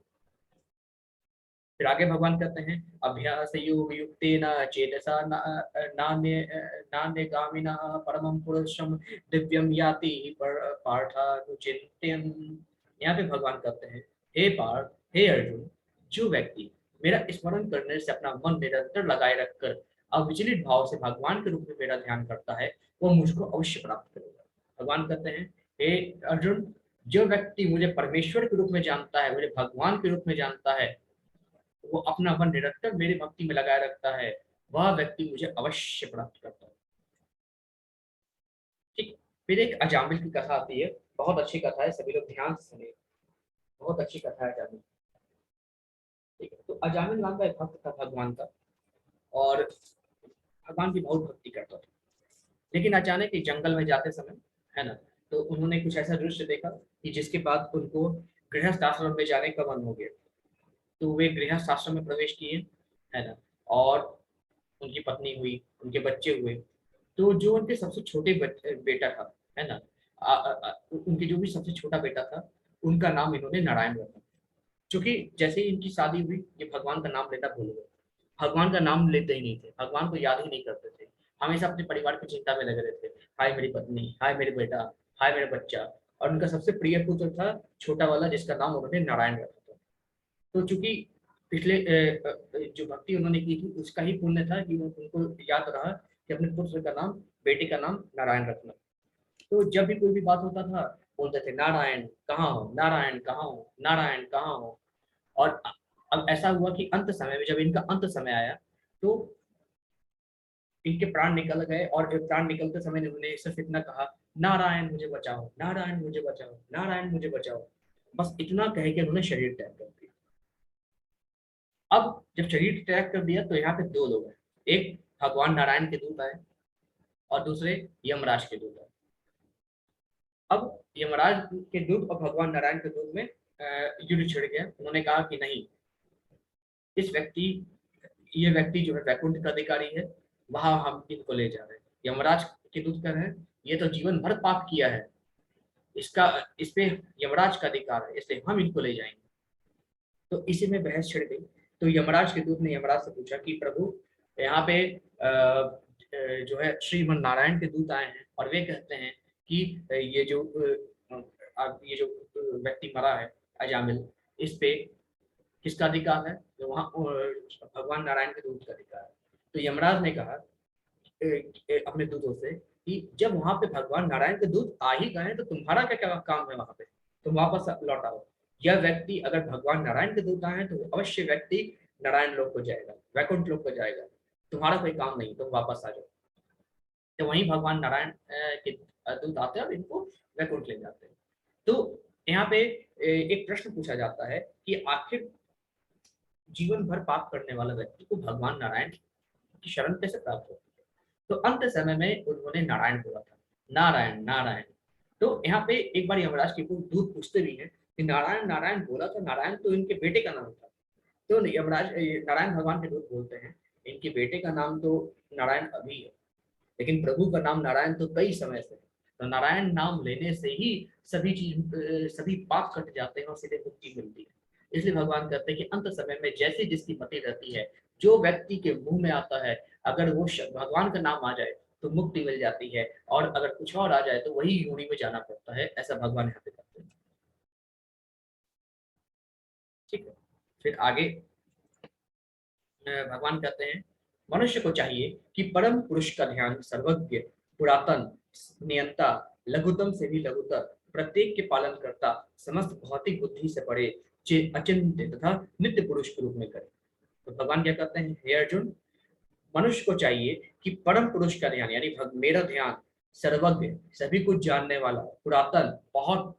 फिर आगे भगवान कहते हैं, अभ्यास योग युक्तेन चेतसा नान्य नान्य गामिना परमं पुरुषम दिव्यम याति पार्थानुचिंत्यन। यहाँ पे भगवान कहते हैं, हे पार्थ, हे अर्जुन, जो व्यक्ति मेरा स्मरण करने से अपना मन निरंतर लगाए रखकर अविचलित भाव से भगवान के रूप में मेरा ध्यान करता है, वो मुझको अवश्य प्राप्त करेगा। भगवान कहते हैं, हे अर्जुन, जो व्यक्ति मुझे परमेश्वर के रूप में जानता है, मुझे भगवान के रूप में जानता है, वो अपना मन निरंतर मेरी भक्ति में लगाए रखता है, वह व्यक्ति मुझे अवश्य प्राप्त करता है। ठीक। फिर एक अजामिल की कथा आती है, बहुत अच्छी कथा है, सभी लोग ध्यान से सुनिए, बहुत अच्छी कथा है अजामिल। ठीक है, तो अजामिल नाम का एक भक्त था भगवान का, और भगवान की बहुत भक्ति करता था। लेकिन अचानक एक जंगल में जाते समय, है ना, तो उन्होंने कुछ ऐसा दृश्य देखा कि जिसके बाद उनको गृहस्थ आश्रम में जाने का मन हो गया। तो वे गृहस्थ आश्रम में प्रवेश किए, है ना, और उनकी पत्नी हुई, उनके बच्चे हुए। तो जो उनके सबसे छोटे बेटा था, है ना, उनके जो भी सबसे छोटा बेटा था, उनका नाम इन्होंने नारायण रखा। क्योंकि जैसे ही इनकी शादी हुई, ये भगवान का नाम लेना भूल गए, भगवान का नाम लेते ही नहीं थे, भगवान को याद ही नहीं करते थे, हमेशा अपने परिवार की चिंता में लगे रहते थे। हाय मेरी पत्नी, हाय मेरे बेटा, हाय मेरा बच्चा। और उनका सबसे प्रिय पुत्र था छोटा वाला, जिसका नाम उन्होंने नारायण रखा था। तो चूंकि पिछले जो भक्ति उन्होंने की थी, उसका ही पुण्य था कि उनको याद रहा कि अपने पुत्र का नाम, बेटे का नाम नारायण रखना। तो जब भी कोई भी बात होता था, बोलते थे, नारायण कहाँ हो, नारायण कहाँ हो, नारायण कहाँ हो। और अब ऐसा हुआ कि अंत समय में, जब इनका अंत समय आया, तो इनके प्राण निकल गए, और प्राण निकलते समय उन्होंने सिर्फ इतना कहा, नारायण मुझे बचाओ, नारायण मुझे बचाओ, नारायण मुझे बचाओ। बस इतना कह के उन्होंने शरीर त्याग कर दिया। अब जब शरीर त्याग कर दिया, तो यहाँ पे दो लोग हैं, एक भगवान नारायण के दूत आए, और दूसरे यमराज के दूत आए। अब यमराज के दूत और भगवान नारायण के दूत में युद्ध छिड़ गया। उन्होंने कहा कि नहीं, इस व्यक्ति ये व्यक्ति जो है वैकुंठ का अधिकारी है, वहां हम इनको ले जा रहे हैं। यमराज के दूत कह रहे हैं, ये तो जीवन भर पाप किया है, इसका इस पे यमराज का अधिकार है, इसलिए हम इनको ले जाएंगे। तो इसी में बहस छिड़ गई। तो यमराज के दूत ने यमराज से पूछा कि प्रभु, यहाँ पे जो है श्रीमन नारायण के दूत आए हैं, और वे कहते हैं कि ये जो व्यक्ति मरा है अजामिल, इस पे किसका अधिकार है? तो वहाँ भगवान नारायण के दूत का अधिकार है। तो यमराज ने कहा अपने दूतों से कि जब वहां पे भगवान नारायण के दूत आ ही गए, तो तुम्हारा क्या क्या काम है वहां पे, तुम वापस लौट आओ। यह व्यक्ति अगर भगवान नारायण के दूत आए हैं, तो अवश्य व्यक्ति नारायण लोक को जाएगा, वैकुंठ लोक को जाएगा, तुम्हारा कोई काम नहीं, तुम वापस आ जाओ। तो वहीं भगवान नारायण के दूत आते हैं और इनको वैकुंठ ले जाते हैं। तो यहाँ पे एक प्रश्न पूछा जाता है कि आखिर जीवन भर पाप करने वाला व्यक्ति को भगवान नारायण की शरण कैसे प्राप्त होती है? तो अंत समय में उन्होंने नारायण बोला था, नारायण नारायण। तो यहाँ पे एक बार यमराज के दूत पूछते भी हैं कि नारायण नारायण बोला था, नारायण तो इनके बेटे का नाम था। तो यमराज नारायण भगवान के दूत बोलते हैं, इनके बेटे का नाम तो नारायण अभी है, लेकिन प्रभु का नाम नारायण तो कई समय से है। तो नारायण नाम लेने से ही सभी पाप कट जाते हैं और सीधे मुक्ति मिलती है। इसलिए भगवान कहते हैं कि अंत समय में जैसी जिसकी मति रहती है, जो व्यक्ति के मुंह में आता है, अगर वो भगवान का नाम आ जाए तो मुक्ति मिल जाती है, और अगर कुछ और आ जाए तो वही योनि में जाना पड़ता है। ऐसा भगवान यहाँ पे कहते हैं। ठीक है। फिर आगे भगवान कहते हैं, मनुष्य को चाहिए कि परम पुरुष का ध्यान सर्वज्ञ, पुरातन, नियंता, लघुतम से भी लघुतर, प्रत्येक के पालन करता, समस्त भौतिक बुद्धि से परे, अचिंत्य तथा नित्य पुरुष के रूप में करे। तो भगवान क्या कहते हैं, हे अर्जुन, मनुष्य को चाहिए कि परम पुरुष का ध्यान, यानी मेरा ध्यान, सर्वज्ञ, सभी कुछ जानने वाला, पुरातन, बहुत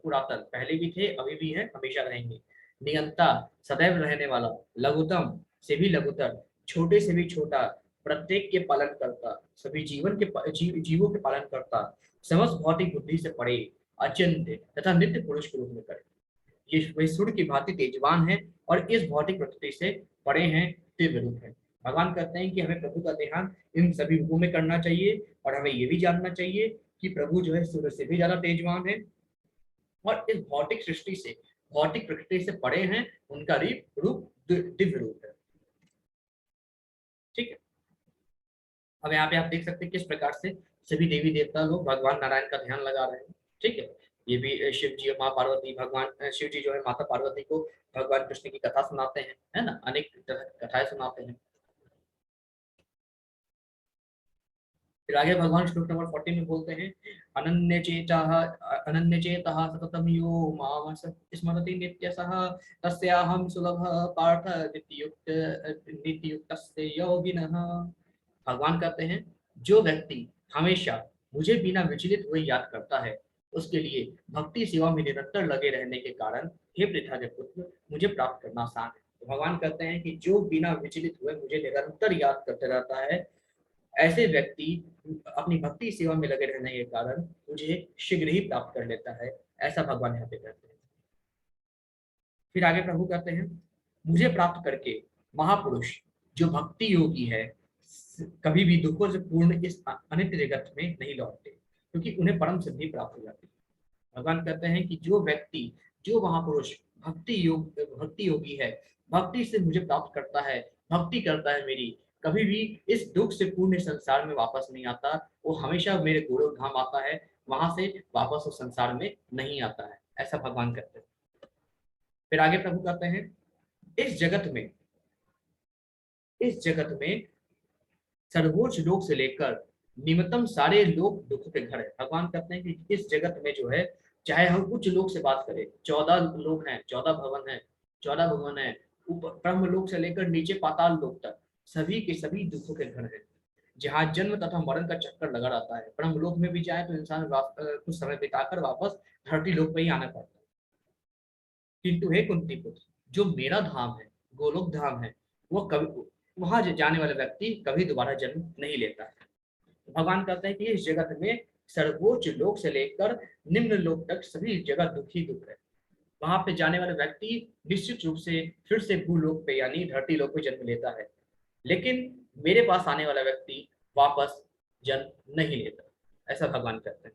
पुरातन, पहले भी थे, अभी भी है, हमेशा रहेंगे, नियंता, सदैव रहने वाला, लघुतम से भी लघुतर, छोटे से भी छोटा, प्रत्येक के पालन करता, सभी जीवों के पालन करता, समस्त भौतिक बुद्धि से परे, अचिंत्य तथा नित्य पुरुष के रूप में करे। ये वे सूर्य की भांति तेजवान है, और इस भौतिक प्रकृति से बड़े हैं, दिव्य रूप है। भगवान कहते हैं कि हमें प्रभु का ध्यान इन सभी रूपों में करना चाहिए, और हमें ये भी जानना चाहिए कि प्रभु जो है सूर्य से भी ज्यादा तेजवान है, और इस भौतिक सृष्टि से, भौतिक प्रकृति से परे हैं, उनका रूप दिव्य रूप है। ठीक है। अब यहाँ पे आप देख सकते हैं किस प्रकार से सभी देवी देवता लोग भगवान नारायण का ध्यान लगा रहे हैं। ठीक है। ये भी शिव जी और माँ पार्वती, भगवान शिव जी जो है माता पार्वती को भगवान कृष्ण की कथा सुनाते हैं, है ना, अनेक तरह की कथाएं सुनाते हैं। फिर आगे भगवान श्लोक नंबर 40 में बोलते हैं, अनन्य चेतः सततम यो माम स्मरति नित्यसः तस्याहं सुलभ पार्थ नित्ययुक्तस्य योगिनः। भगवान कहते हैं, जो व्यक्ति हमेशा मुझे बिना विचलित हुए याद करता है, उसके लिए भक्ति सेवा में निरंतर लगे रहने के कारण हे पृथा के पुत्र, मुझे प्राप्त करना आसान है। तो भगवान कहते हैं कि जो बिना विचलित हुए मुझे निरंतर याद करते रहता है, ऐसे व्यक्ति अपनी भक्ति सेवा में लगे रहने के कारण मुझे शीघ्र ही प्राप्त कर लेता है। ऐसा भगवान यहाँ पे कहते हैं। फिर आगे प्रभु कहते हैं, मुझे प्राप्त करके महापुरुष जो भक्ति योगी है कभी भी दुखों से पूर्ण इस अनित्य जगत में नहीं लौटते, क्योंकि उन्हें परम सिद्धि प्राप्त हो जाती है। भगवान कहते हैं कि जो व्यक्ति, जो महापुरुष भक्ति योगी है, भक्ति से मुझे प्राप्त करता है, भक्ति करता है मेरी, कभी भी इस दुख से पूर्ण संसार में वापस नहीं आता। वो हमेशा मेरे गोलोक धाम आता है, वहां से वापस उस संसार में नहीं आता है। ऐसा भगवान कहते हैं। फिर आगे प्रभु कहते हैं, इस जगत में, इस जगत में सर्वोच्च लोक से लेकर निम्नतम सारे लोग दुख के घर है। भगवान कहते हैं कि इस जगत में जो है, चाहे हम उच्च लोक से बात करें, 14 लोक हैं, 14 भवन है, 14 भवन है, ऊपर ब्रह्म लोक से लेकर नीचे पाताल लोक तक सभी के सभी दुखों के घर हैं, जहाँ जन्म तथा मरण का चक्कर लगा रहता है। ब्रह्म लोक में भी जाए तो इंसान कुछ समय बिताकर वापस धरती लोक में ही आना पड़ता है। किंतु हे कुंती पुत्र, जो मेरा धाम है, गोलोक धाम है, वो कभी, वहां जाने वाला व्यक्ति कभी दोबारा जन्म नहीं लेता है। भगवान कहते हैं कि इस जगत में सर्वोच्च लोक से लेकर निम्न लोक तक सभी जगह दुख ही दुख है। वहां पे जाने वाला व्यक्ति निश्चित रूप से फिर से भूलोक पे यानी धरती लोक पे जन्म लेता है, लेकिन मेरे पास आने वाला व्यक्ति वापस जन्म नहीं लेता। ऐसा भगवान कहते हैं।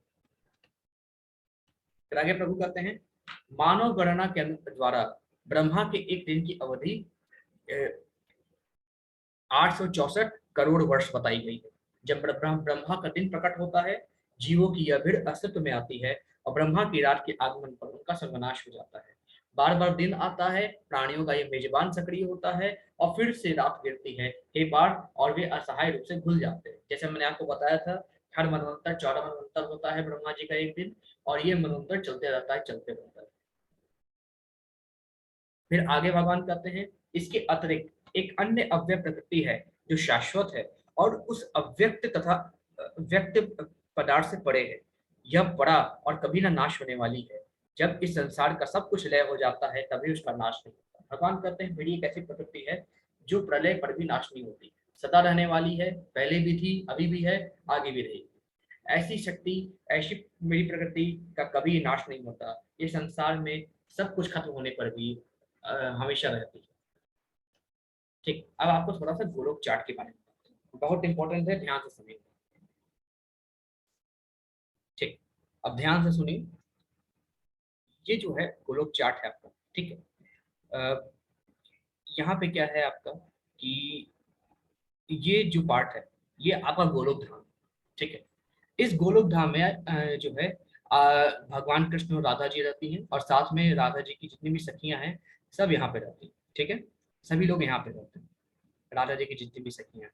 फिर आगे प्रभु कहते हैं, मानव गणना के द्वारा ब्रह्मा के एक दिन की अवधि 864 करोड़ वर्ष बताई गई है। जब ब्रह्मा का दिन प्रकट होता है, जीवों की यह भीड़ अस्तित्व में आती है और ब्रह्मा की रात के आगमन पर उनका सर्वनाश हो जाता है। बार बार दिन आता है, प्राणियों का यह मेजबान सक्रिय होता है और फिर से रात गिरती है, हे बार, और वे असहाय रूप से घुल जाते हैं। जैसे मैंने आपको बताया था, हर मनवंतर 14 मनवंतर होता है ब्रह्मा जी का एक दिन, और ये मनवंतर चलते रहता है, चलते रहता है। फिर आगे भगवान कहते हैं, इसके अतिरिक्त एक अन्य अव्यक्त प्रकृति है जो शाश्वत है और उस अव्यक्त तथा व्यक्त पदार्थ से परे है। यह बड़ा और कभी ना नाश होने वाली है। जब इस संसार का सब कुछ लय हो जाता है तभी उसका नाश नहीं होता। भगवान कहते हैं, मेरी एक ऐसी प्रकृति है जो प्रलय पर भी नाश नहीं होती, सदा रहने वाली है, पहले भी थी, अभी भी है, आगे भी रहेगी। ऐसी शक्ति, ऐसी मेरी प्रकृति का कभी नाश नहीं होता। ये संसार में सब कुछ खत्म होने पर भी हमेशा रहती है। ठीक, अब आपको थोड़ा सा गोलोक चार्ट के बारे में, बहुत इंपॉर्टेंट है, ध्यान से सुनिए। ठीक, अब ध्यान से सुनिए। ये जो है गोलोक चार्ट है आपका। ठीक है। यहाँ पे क्या है आपका कि ये जो पार्ट है, ये आपका गोलोक धाम। ठीक है। इस गोलोक धाम में जो है भगवान कृष्ण और राधा जी रहती हैं, और साथ में राधा जी की जितनी भी सखियां हैं सब यहाँ पे रहती हैं। ठीक है, सभी लोग यहाँ पे रहते हैं, राधा जी की जितनी भी सखियां हैं।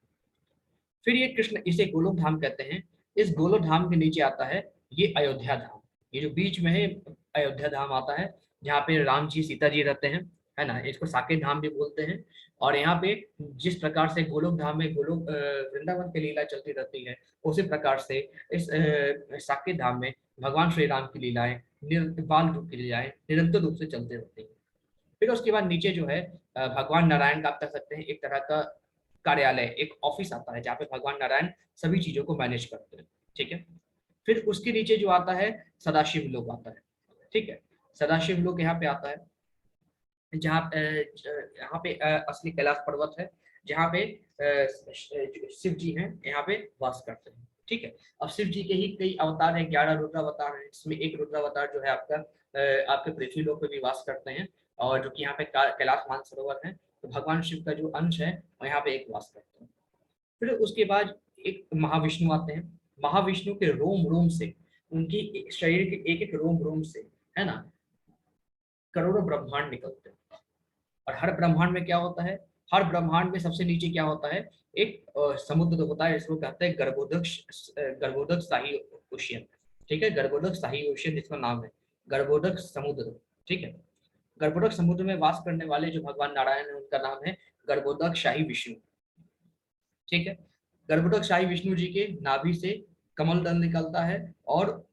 फिर ये कृष्ण, इसे गोलोक धाम कहते हैं। इस गोलोक धाम के नीचे आता है ये अयोध्या धाम। ये जो बीच में है अयोध्या धाम आता है, जहाँ पे राम जी सीता जी रहते हैं, है ना, इसको साकेत धाम भी बोलते हैं। और यहाँ पे जिस प्रकार से गोलोक धाम में गोलोक वृंदावन की लीला चलती रहती है, उसी प्रकार से इस साकेत धाम में भगवान श्री राम की लीलाएं, बाल रूप की लीलाएं निरंतर रूप से चलते रहती है। फिर उसके बाद नीचे जो है भगवान नारायण का आप कह सकते हैं एक तरह का कार्यालय, एक ऑफिस आता है, जहाँ पे भगवान नारायण सभी चीजों को मैनेज करते हैं। ठीक है। फिर उसके नीचे जो आता है सदाशिव लोक आता है। ठीक है, सदाशिव लोक यहाँ पे आता है, जहाँ यहाँ पे असली कैलाश पर्वत है, जहाँ पे शिव जी हैं, यहाँ पे वास करते हैं। ठीक है। अब शिव जी के ही कई अवतार हैं, 11 रुद्रावतार हैं, इसमें एक रुद्रावतार जो है आपका आपके पृथ्वी लोक पे भी वास करते हैं, और जो कि यहाँ पे कैलाश मानसरोवर है, तो भगवान शिव का जो अंश है वो यहाँ पे एक वास करते हैं। फिर उसके बाद एक महाविष्णु आते हैं। महाविष्णु के रोम रोम से, उनकी शरीर के एक एक रोम रोम से, है ना, करोड़ों ब्रह्मांड निकलते हैं। और हर ब्रह्मांड में क्या होता है, हर ब्रह्मांड में सबसे नीचे क्या होता है, एक समुद्र होता है, इसको कहते हैं गर्भोदक शाही ओशियन। ठीक है, गर्भोदक शाही ओशियन जिसका नाम है गर्भोदक समुद्र। ठीक है, गर्भोदक समुद्र में वास करने वाले जो भगवान नारायण है उनका नाम है गर्भोदक शाही विष्णु। ठीक है, गर्भोदक शाही विष्णु जी के नाभि से कमल दल निकलता है, और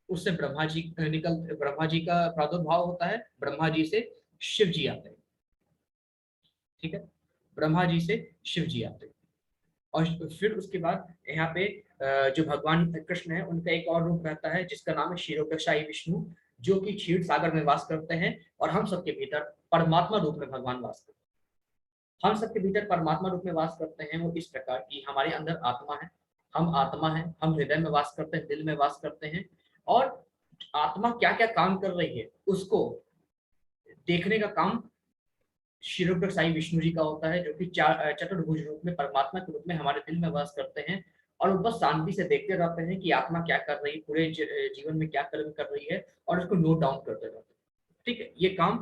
उससे ब्रह्मा जी का प्रादुर्भाव होता है, ब्रह्मा जी से शिव जी आते हैं। ठीक है, ब्रह्मा जी से शिव जी आते हैं। और फिर उसके बाद यहाँ पे जो भगवान कृष्ण है उनका एक और रूप रहता है जिसका नाम है क्षीरोदशाई विष्णु, जो कि क्षीर सागर में वास करते हैं, और हम सबके भीतर परमात्मा रूप में भगवान वास करते हैं। हम सबके भीतर परमात्मा रूप में वास करते हैं वो इस प्रकार की, हमारे अंदर आत्मा है, हम आत्मा है, हम हृदय में वास करते हैं, दिल में वास करते हैं, और आत्मा क्या क्या काम कर रही है उसको देखने का काम शिरोडक साई विष्णु जी का होता है, जो कि चतुर्भुज रूप में परमात्मा के रूप में हमारे दिल में वास करते हैं, और वो बस शांति से देखते रहते हैं कि आत्मा क्या कर रही है, पूरे जीवन में क्या कर्म कर रही है, और उसको नोट डाउन करते रहते हैं। ठीक है, ये काम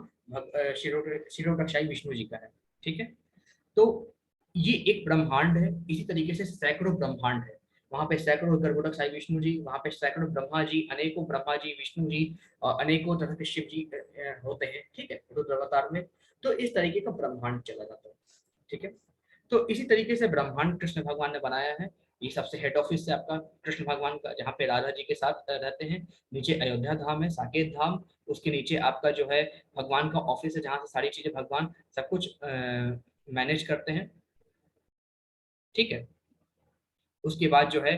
शिरोडक साई विष्णु जी का है। ठीक है, तो ये एक ब्रह्मांड है, इसी तरीके से सैकड़ों ब्रह्मांड है, वहां पे सैकड़ों गर्भोदक साई विष्णु जी, वहां पे सैकड़ों ब्रह्मा जी, अनेकों ब्रह्मा जी, विष्णु जी, और अनेकों तरह के शिव जी होते हैं। ठीक है, रुद्र अवतार में। तो इस तरीके का ब्रह्मांड चला जाता है। ठीक है, तो इसी तरीके से ब्रह्मांड कृष्ण भगवान ने बनाया है। ये सबसे हेड ऑफिस है आपका कृष्ण भगवान का, जहाँ पे राधा जी के साथ रहते हैं। नीचे अयोध्या धाम है, साकेत धाम, उसके नीचे आपका जो है भगवान का ऑफिस है, जहाँ से सारी चीजें भगवान सब कुछ मैनेज करते हैं। ठीक है, उसके बाद जो है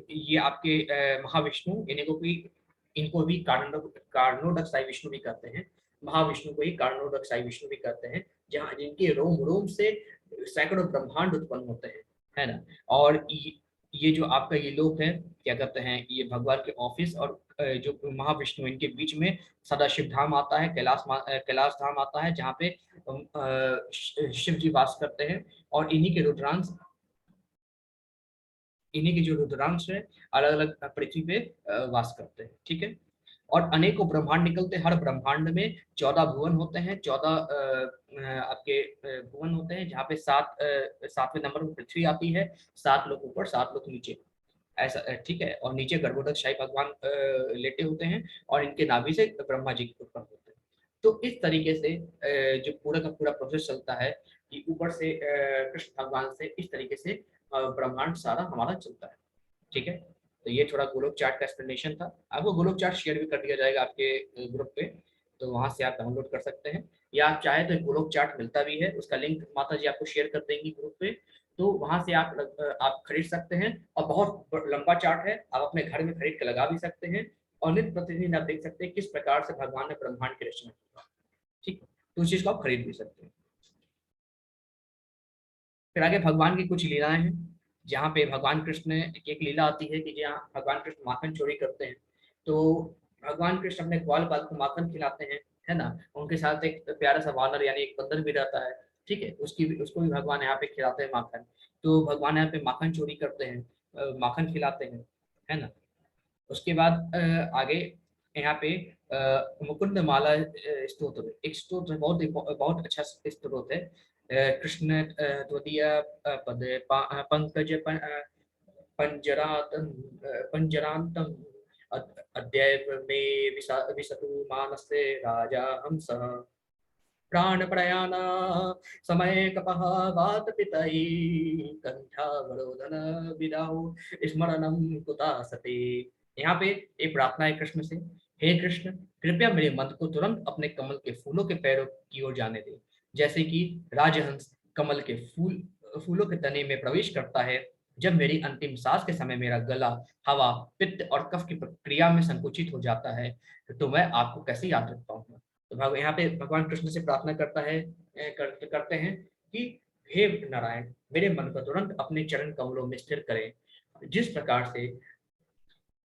ये आपके महाविष्णु, इनको भी कारणोदक विष्णु भी कहते हैं। महाविष्णु को ही कारणोदक विष्णु भी कहते हैं, जहाँ जिनके रोम रोम से सैकड़ों ब्रह्मांड उत्पन्न होते हैं, है ना। और ये जो आपका ये लोक है, क्या कहते हैं, ये भगवान के ऑफिस और जो महाविष्णु, इनके बीच में सदाशिव धाम आता है, कैलाश धाम आता है, जहाँ पे शिव जी वास करते हैं, और इन्हीं के जो रुद्रांश है अलग अलग पृथ्वी पे वास करते हैं। ठीक है, और अनेकों ब्रह्मांड निकलते हैं, हर ब्रह्मांड में 14 भुवन होते हैं, 14 आपके भुवन होते हैं, जहाँ पे 7वें नंबर पर पृथ्वी आती है, 7 लोग ऊपर 7 लोग नीचे, ऐसा ठीक है। और नीचे गर्भोदक शाही भगवान लेटे होते हैं, और इनके नाभि से ब्रह्मा जी उत्पन्न होते हैं। तो इस तरीके से जो पूरा का पूरा प्रोसेस चलता है कि ऊपर से कृष्ण भगवान से इस तरीके से ब्रह्मांड सारा हमारा चलता है। ठीक है, तो ये थोड़ा गोलोक चार्ट का एक्सप्लेनेशन था। आपको गोलोक चार्ट शेयर भी कर दिया जाएगा आपके ग्रुप पे, तो वहां से आप डाउनलोड कर सकते हैं, या आप चाहे तो गोलोक चार्ट मिलता भी है, उसका लिंक माता जी आपको शेयर कर देंगी ग्रुप पे, तो वहां से आप खरीद सकते हैं। और बहुत लंबा चार्ट है, आप अपने घर में खरीद के लगा भी सकते हैं, और नित्य प्रतिदिन आप देख सकते हैं किस प्रकार से भगवान ने ब्रह्मांड की रचना की। ठीक है, तो उस चीज को आप खरीद भी सकते हैं। फिर आगे भगवान की कुछ लीलाएं हैं, जहाँ पे भगवान कृष्ण की एक लीला आती है कि जहाँ भगवान कृष्ण माखन चोरी करते हैं, तो भगवान कृष्ण अपने ग्वाल बाल को माखन खिलाते हैं, है ना। उनके साथ एक प्यारा सा वानर यानी एक बंदर भी रहता है। ठीक है, उसको भी भगवान यहाँ पे खिलाते हैं माखन। तो भगवान यहाँ पे माखन चोरी करते हैं, माखन खिलाते हैं, है ना। उसके बाद आगे यहाँ पे मुकुंद माला स्तोत्र, एक स्तोत्र, बहुत बहुत अच्छा स्तोत्र है। कृष्ण द्वितीय पद पंकज पंजरातन पंजरांतम अद्यैव मे विसतु मानसे राजा हंसः प्राण प्रयाण समय कपह वात पितई कंठावरोधन विदाउ स्मरणम कुता सते। यहाँ पे एक प्रार्थना है कृष्ण से, हे कृष्ण, कृपया मेरे मन को तुरंत अपने कमल के फूलों के पैरों की ओर जाने दे, जैसे कि राजहंस कमल के फूलों के तने में प्रवेश करता है। जब मेरी अंतिम सांस के समय मेरा गला हवा पित्त और कफ की प्रक्रिया में संकुचित हो जाता है, तो मैं आपको कैसे याद रख पाऊंगा। तो यहाँ पे भगवान कृष्ण से प्रार्थना करते हैं कि हे नारायण, मेरे मन को तुरंत अपने चरण कमलों में स्थिर करें। जिस प्रकार से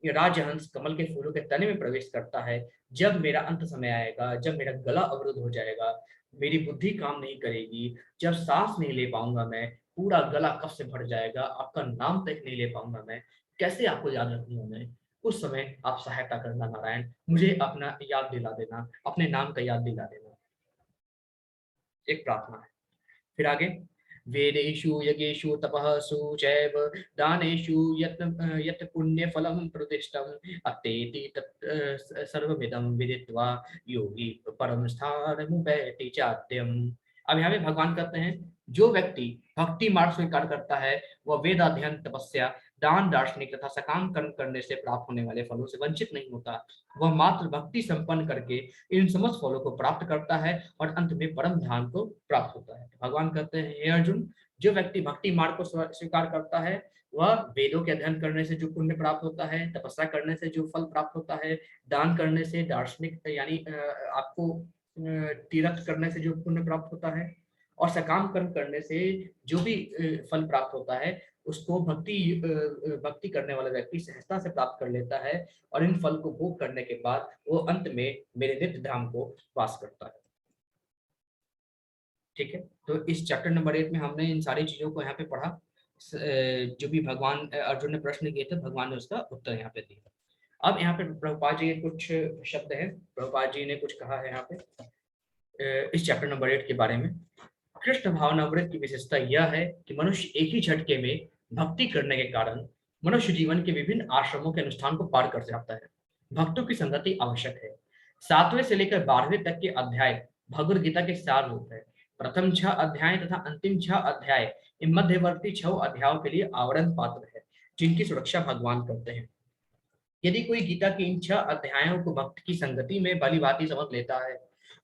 ये राजहंस कमल के फूलों के तने में प्रवेश करता है, जब मेरा अंत समय आएगा, जब मेरा गला अवरुद्ध हो जाएगा, मेरी बुद्धि काम नहीं करेगी, जब सांस नहीं ले पाऊंगा मैं, पूरा गला कफ से भर जाएगा, आपका नाम तक नहीं ले पाऊंगा मैं, कैसे आपको याद रखूंगा मैं? उस समय आप सहायता करना नारायण, मुझे अपना याद दिला देना, अपने नाम का याद दिला देना। एक प्रार्थना है। फिर आगे, वेदेषु यज्ञेषु तपःसु चैव दानेषु यत् पुण्यफलं प्रतिष्ठम् अत्तेति तत् सर्वमिदं विदित्वा योगी परम स्थानमुपैति चाद्यम्। अब यहाँ पे भगवान कहते हैं, जो व्यक्ति भक्ति मार्ग स्वीकार करता है वह वेद अध्ययन, तपस्या, दान, दार्शनिक तथा सकाम कर्म करने से प्राप्त होने वाले फलों से वंचित नहीं होता। वह मात्र भक्ति संपन्न करके इन समस्त फलों को प्राप्त करता है और अंत में परम धाम को प्राप्त होता है। भगवान कहते हैं, हे अर्जुन, जो व्यक्ति भक्ति मार्ग को स्वीकार करता है वह वेदों के अध्ययन करने से जो पुण्य प्राप्त होता है, तपस्या करने से जो फल प्राप्त होता है, दान करने से, दार्शनिक यानी आपको तीर्थ करने से जो पुण्य प्राप्त होता है, और सकाम कर्म करने से जो भी फल प्राप्त होता है, उसको भक्ति करने वाला व्यक्ति सहजता से प्राप्त कर लेता है और इन फल को भोग करने के बाद वो अंत में मेरे नित्य धाम को वास करता है। ठीक है, तो इस चैप्टर नंबर 8 में हमने इन सारी चीजों को यहाँ पे पढ़ा। जो भी भगवान अर्जुन ने प्रश्न किए थे, भगवान ने उसका उत्तर यहाँ पे दिया। अब यहाँ पे प्रभुपाद जी के कुछ शब्द हैं, प्रभुपाद जी ने कुछ कहा है यहाँ पे इस चैप्टर नंबर 8 के बारे में। कृष्ण भावनामृत की विशेषता यह है कि मनुष्य एक ही झटके में भक्ति करने के कारण मनुष्य जीवन के विभिन्न आश्रमों के अनुष्ठान को पार कर जाता है। भक्तों की संगति आवश्यक है। 7वें से लेकर 12वें तक के अध्याय भगवद गीता के सार रूप है। प्रथम 6 अध्याय तथा अंतिम 6 अध्याय इन मध्यवर्ती 6 अध्यायों के लिए आवरण पात्र है, जिनकी सुरक्षा भगवान करते हैं। यदि कोई गीता के इन 6 अध्यायों को भक्त की संगति में भली भांति समझ लेता है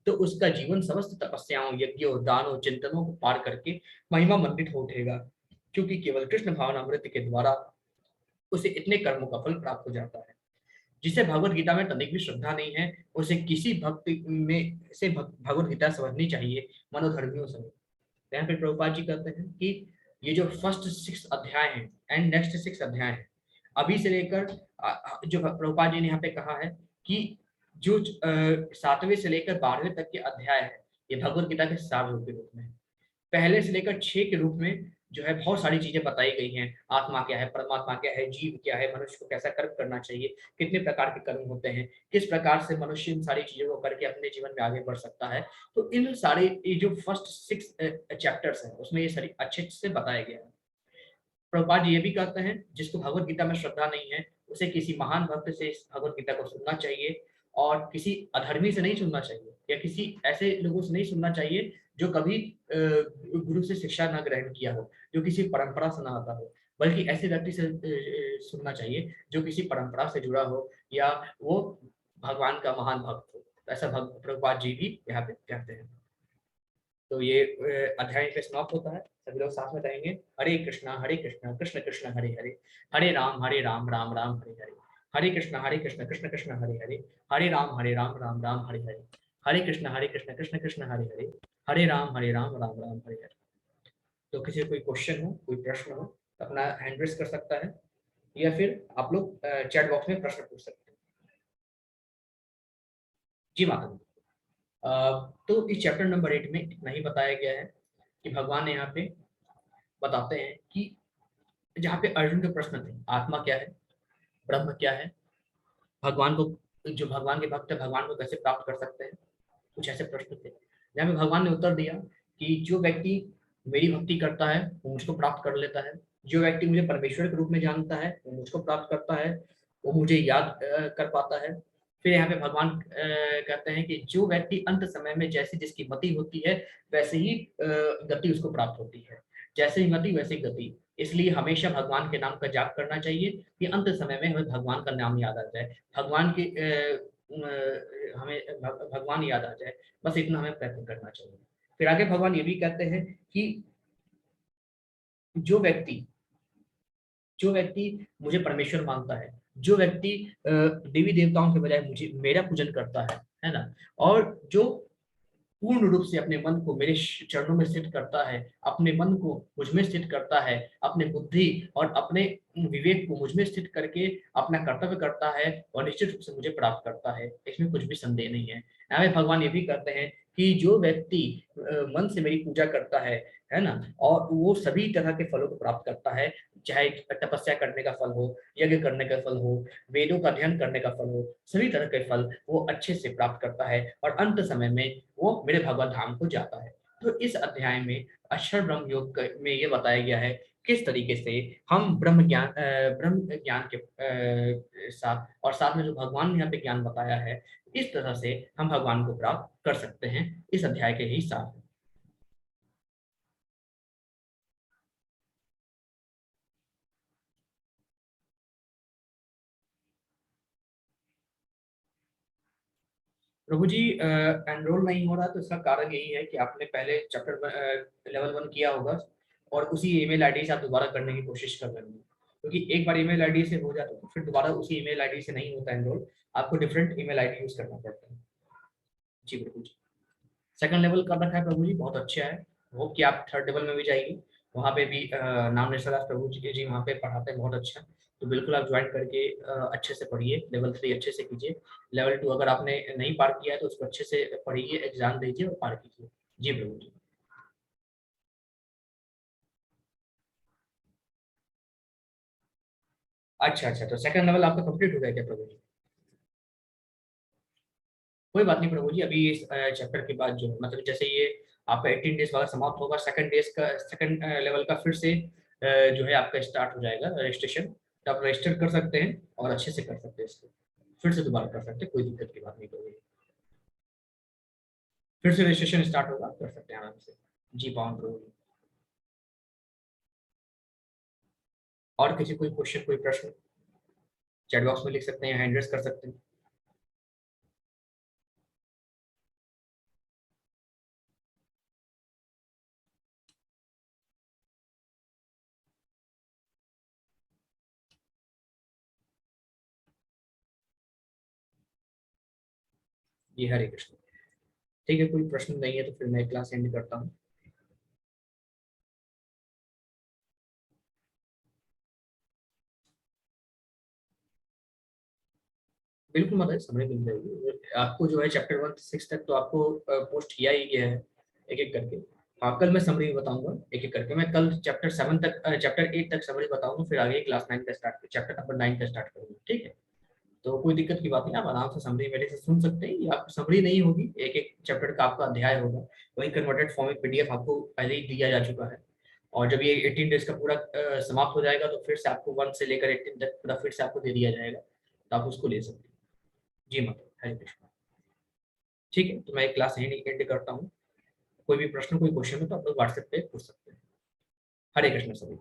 तो उसका जीवन समस्त तपस्याओं, यज्ञों, दानों, चिंतनों को पार करके महिमा मंडित हो उठेगा, क्योंकि केवल कृष्ण भावनामृत के द्वारा उसे इतने कर्मों का फल प्राप्त हो जाता है। जिसे भगवत गीता में तनिक भी श्रद्धा नहीं है, उसे किसी भक्ति में से भगवत गीता समझनी चाहिए, मनोधर्मियों समेत। यहाँ पे प्रभुपाद जी कहते हैं कि ये जो फर्स्ट 6 अध्याय हैं एंड नेक्स्ट 6 अध्याय हैं, अभी से लेकर जो प्रभुपाद जी ने यहाँ पे कहा है कि जो 7वें से लेकर 12वें तक के अध्याय है, ये भगवत गीता के सार रूप के रूप में। पहले से लेकर 6 के रूप में जो है बहुत सारी चीजें बताई गई हैं। आत्मा क्या है, परमात्मा क्या है, जीव क्या है, मनुष्य को कैसा कर्म करना चाहिए, कितने प्रकार के कर्म होते हैं, किस प्रकार से मनुष्य इन सारी चीजों को करके अपने जीवन में आगे बढ़ सकता है। तो इन सारे ये जो फर्स्ट 6 चैप्टर्स हैं उसमें ये सारी अच्छे से बताया गया है। प्रभुपाद जी ये भी कहते हैं, जिसको भगवत गीता में श्रद्धा नहीं है उसे किसी महान भक्त से इस भगवत गीता को सुनना चाहिए, और किसी अधर्मी से नहीं सुनना चाहिए, या किसी ऐसे लोगों से नहीं सुनना चाहिए जो कभी गुरु से शिक्षा न ग्रहण किया हो, जो किसी परंपरा से ना आता हो, बल्कि ऐसे व्यक्ति से सुनना चाहिए जो किसी परंपरा से जुड़ा हो या वो भगवान का महान भक्त हो। ऐसा प्रभुपाद जी भी यहाँ पे कहते हैं। तो ये अध्याय पे समाप्त होता है। सभी लोग साथ में कहेंगे, हरे कृष्णा कृष्ण कृष्ण हरे हरे, हरे राम राम राम हरे हरे, हरे कृष्ण कृष्ण कृष्ण हरे हरे, हरे राम राम राम हरे हरे, हरे कृष्ण कृष्ण कृष्ण हरे हरे, हरे राम राम राम हरे हरे। तो किसी कोई क्वेश्चन हो, कोई प्रश्न हो, अपना हैंड रेस कर सकता है, या फिर आप लोग चैट बॉक्स में प्रश्न पूछ सकते हैं। जी माता दी। तो इस चैप्टर नंबर 8 में इतना ही बताया गया है कि भगवान यहाँ पे बताते हैं कि जहाँ पे अर्जुन के प्रश्न थे, आत्मा क्या है, ब्रह्म क्या है, भगवान को, जो भगवान के भक्त है भगवान को कैसे प्राप्त कर सकते हैं, कुछ ऐसे प्रश्न थे जहाँ पे भगवान ने उत्तर दिया कि जो व्यक्ति मेरी भक्ति करता है वो मुझको प्राप्त कर लेता है, जो व्यक्ति मुझे परमेश्वर के रूप में जानता है वो मुझको प्राप्त करता है, वो मुझे याद कर पाता है। फिर यहाँ पे भगवान कहते हैं कि जो व्यक्ति अंत समय में जैसी जिसकी मति होती है वैसे ही गति उसको प्राप्त होती है, जैसे ही मति वैसे ही गति। इसलिए हमेशा भगवान के नाम का जाप करना चाहिए कि अंत समय में हमें भगवान का नाम याद आ जाए, भगवान की हमें भगवान याद आ जाए, बस इतना हमें प्रयत्न करना चाहिए। फिर आगे भगवान ये भी कहते हैं कि जो व्यक्ति मुझे परमेश्वर मानता है, जो व्यक्ति देवी देवताओं के बजाय मुझे मेरा पूजन करता है ना, और जो पूर्ण रूप से अपने मन को मेरे चरणों में स्थित करता है, अपने मन को मुझ में स्थित करता है, अपने बुद्धि और अपने विवेक को मुझ में स्थित करके अपना कर्तव्य करता है और निश्चित रूप से मुझे प्राप्त करता है, इसमें कुछ भी संदेह नहीं है। हमें भगवान ये भी करते हैं कि जो व्यक्ति मन से मेरी पूजा करता है ना, और वो सभी तरह के फलों को प्राप्त करता है, चाहे तपस्या करने का फल हो, यज्ञ करने का फल हो, वेदों का अध्ययन करने का फल हो, सभी तरह के फल वो अच्छे से प्राप्त करता है और अंत समय में वो मेरे भगवत धाम को जाता है। तो इस अध्याय में अक्षर ब्रह्म योग में ये बताया गया है किस तरीके से हम ब्रह्म ज्ञान के साथ और साथ में जो भगवान ने यहाँ पे ज्ञान बताया है, इस तरह से हम भगवान को प्राप्त कर सकते हैं, इस अध्याय के ही साथ। प्रभु जी, एनरोल नहीं हो रहा तो इसका कारण यही है कि आपने पहले चैप्टर लेवल 1 किया होगा और उसी ईमेल आईडी से आप दोबारा करने की कोशिश कर रहे होंगे, क्योंकि एक बार ईमेल आईडी से हो जाता है तो फिर दोबारा उसी ईमेल आईडी से नहीं होता एनरोल, आपको डिफरेंट ईमेल आईडी यूज करना पड़ता है। जी प्रभु जी, सेकंड लेवल कर रखा है प्रभु जी, बहुत अच्छा है। होप कि आप थर्ड लेवल में भी जाइए, वहाँ पे भी नाम निश्चल दास प्रभु जी वहाँ पे पढ़ाते हैं बहुत अच्छा। तो बिल्कुल आप ज्वाइन करके अच्छे से पढ़िए, लेवल 3 अच्छे से कीजिए, लेवल 2 अगर आपने नहीं पार किया है तो उसको अच्छे से पढ़िए, एग्जाम दीजिए और पार कीजिए। जी प्रभु जी। अच्छा अच्छा, तो सेकंड लेवल आपका कंप्लीट हो गया क्या प्रभु जी? कोई बात नहीं प्रभु जी, अभी इस चैप्टर के बाद जो मतलब जैसे ये आपका 18 डेज वाला समाप्त होगा, सेकंड लेवल का फिर से जो है आपका स्टार्ट हो जाएगा रजिस्ट्रेशन, तो आप रजिस्टर कर सकते हैं और अच्छे से कर सकते हैं इसको, फिर से दोबारा कर सकते हैं, कोई दिक्कत की बात नहीं प्रभु जी। फिर से रजिस्ट्रेशन स्टार्ट होगा, कर सकते हैं आराम से। जी पावन प्रभु जी। और किसी कोई क्वेश्चन कोई प्रश्न चैट बॉक्स में लिख सकते हैं, हैंड रेस कर सकते हैं। जी हरे कृष्ण। ठीक है, कोई प्रश्न नहीं है तो फिर मैं क्लास एंड करता हूँ। बिल्कुल मतलब समझ मिल जाएगी आपको, जो है चैप्टर 1 से 6 तक तो आपको पोस्ट किया ही गया है एक एक करके। हाँ, कल मैं समरी बताऊंगा एक एक करके, मैं कल चैप्टर 8 तक समरी बताऊंगा, फिर आगे क्लास 9 का स्टार्ट चैप्टर नंबर 9 का स्टार्ट करूंगा, ठीक है? तो कोई दिक्कत की बात नहीं, आप आराम से समरी मेरे से सुन सकते हैं, ये आपको समरी नहीं होगी, एक एक चैप्टर का आपका अध्याय होगा, वही कन्वर्टेड फॉर्म में पीडीएफ आपको पहले ही दिया जा चुका है। और जब ये 18 डेज का पूरा समाप्त हो जाएगा तो फिर से आपको 1 से लेकर 18 तक पूरा फिर से आपको दे दिया जाएगा, तो आप उसको ले सकते हैं। जी मतलब हरे कृष्ण। ठीक है, तो मैं एक क्लास यहीं एंड करता हूँ। कोई भी प्रश्न कोई क्वेश्चन हो तो आप लोग व्हाट्सएप पे पूछ सकते हैं। हरे कृष्ण सभी।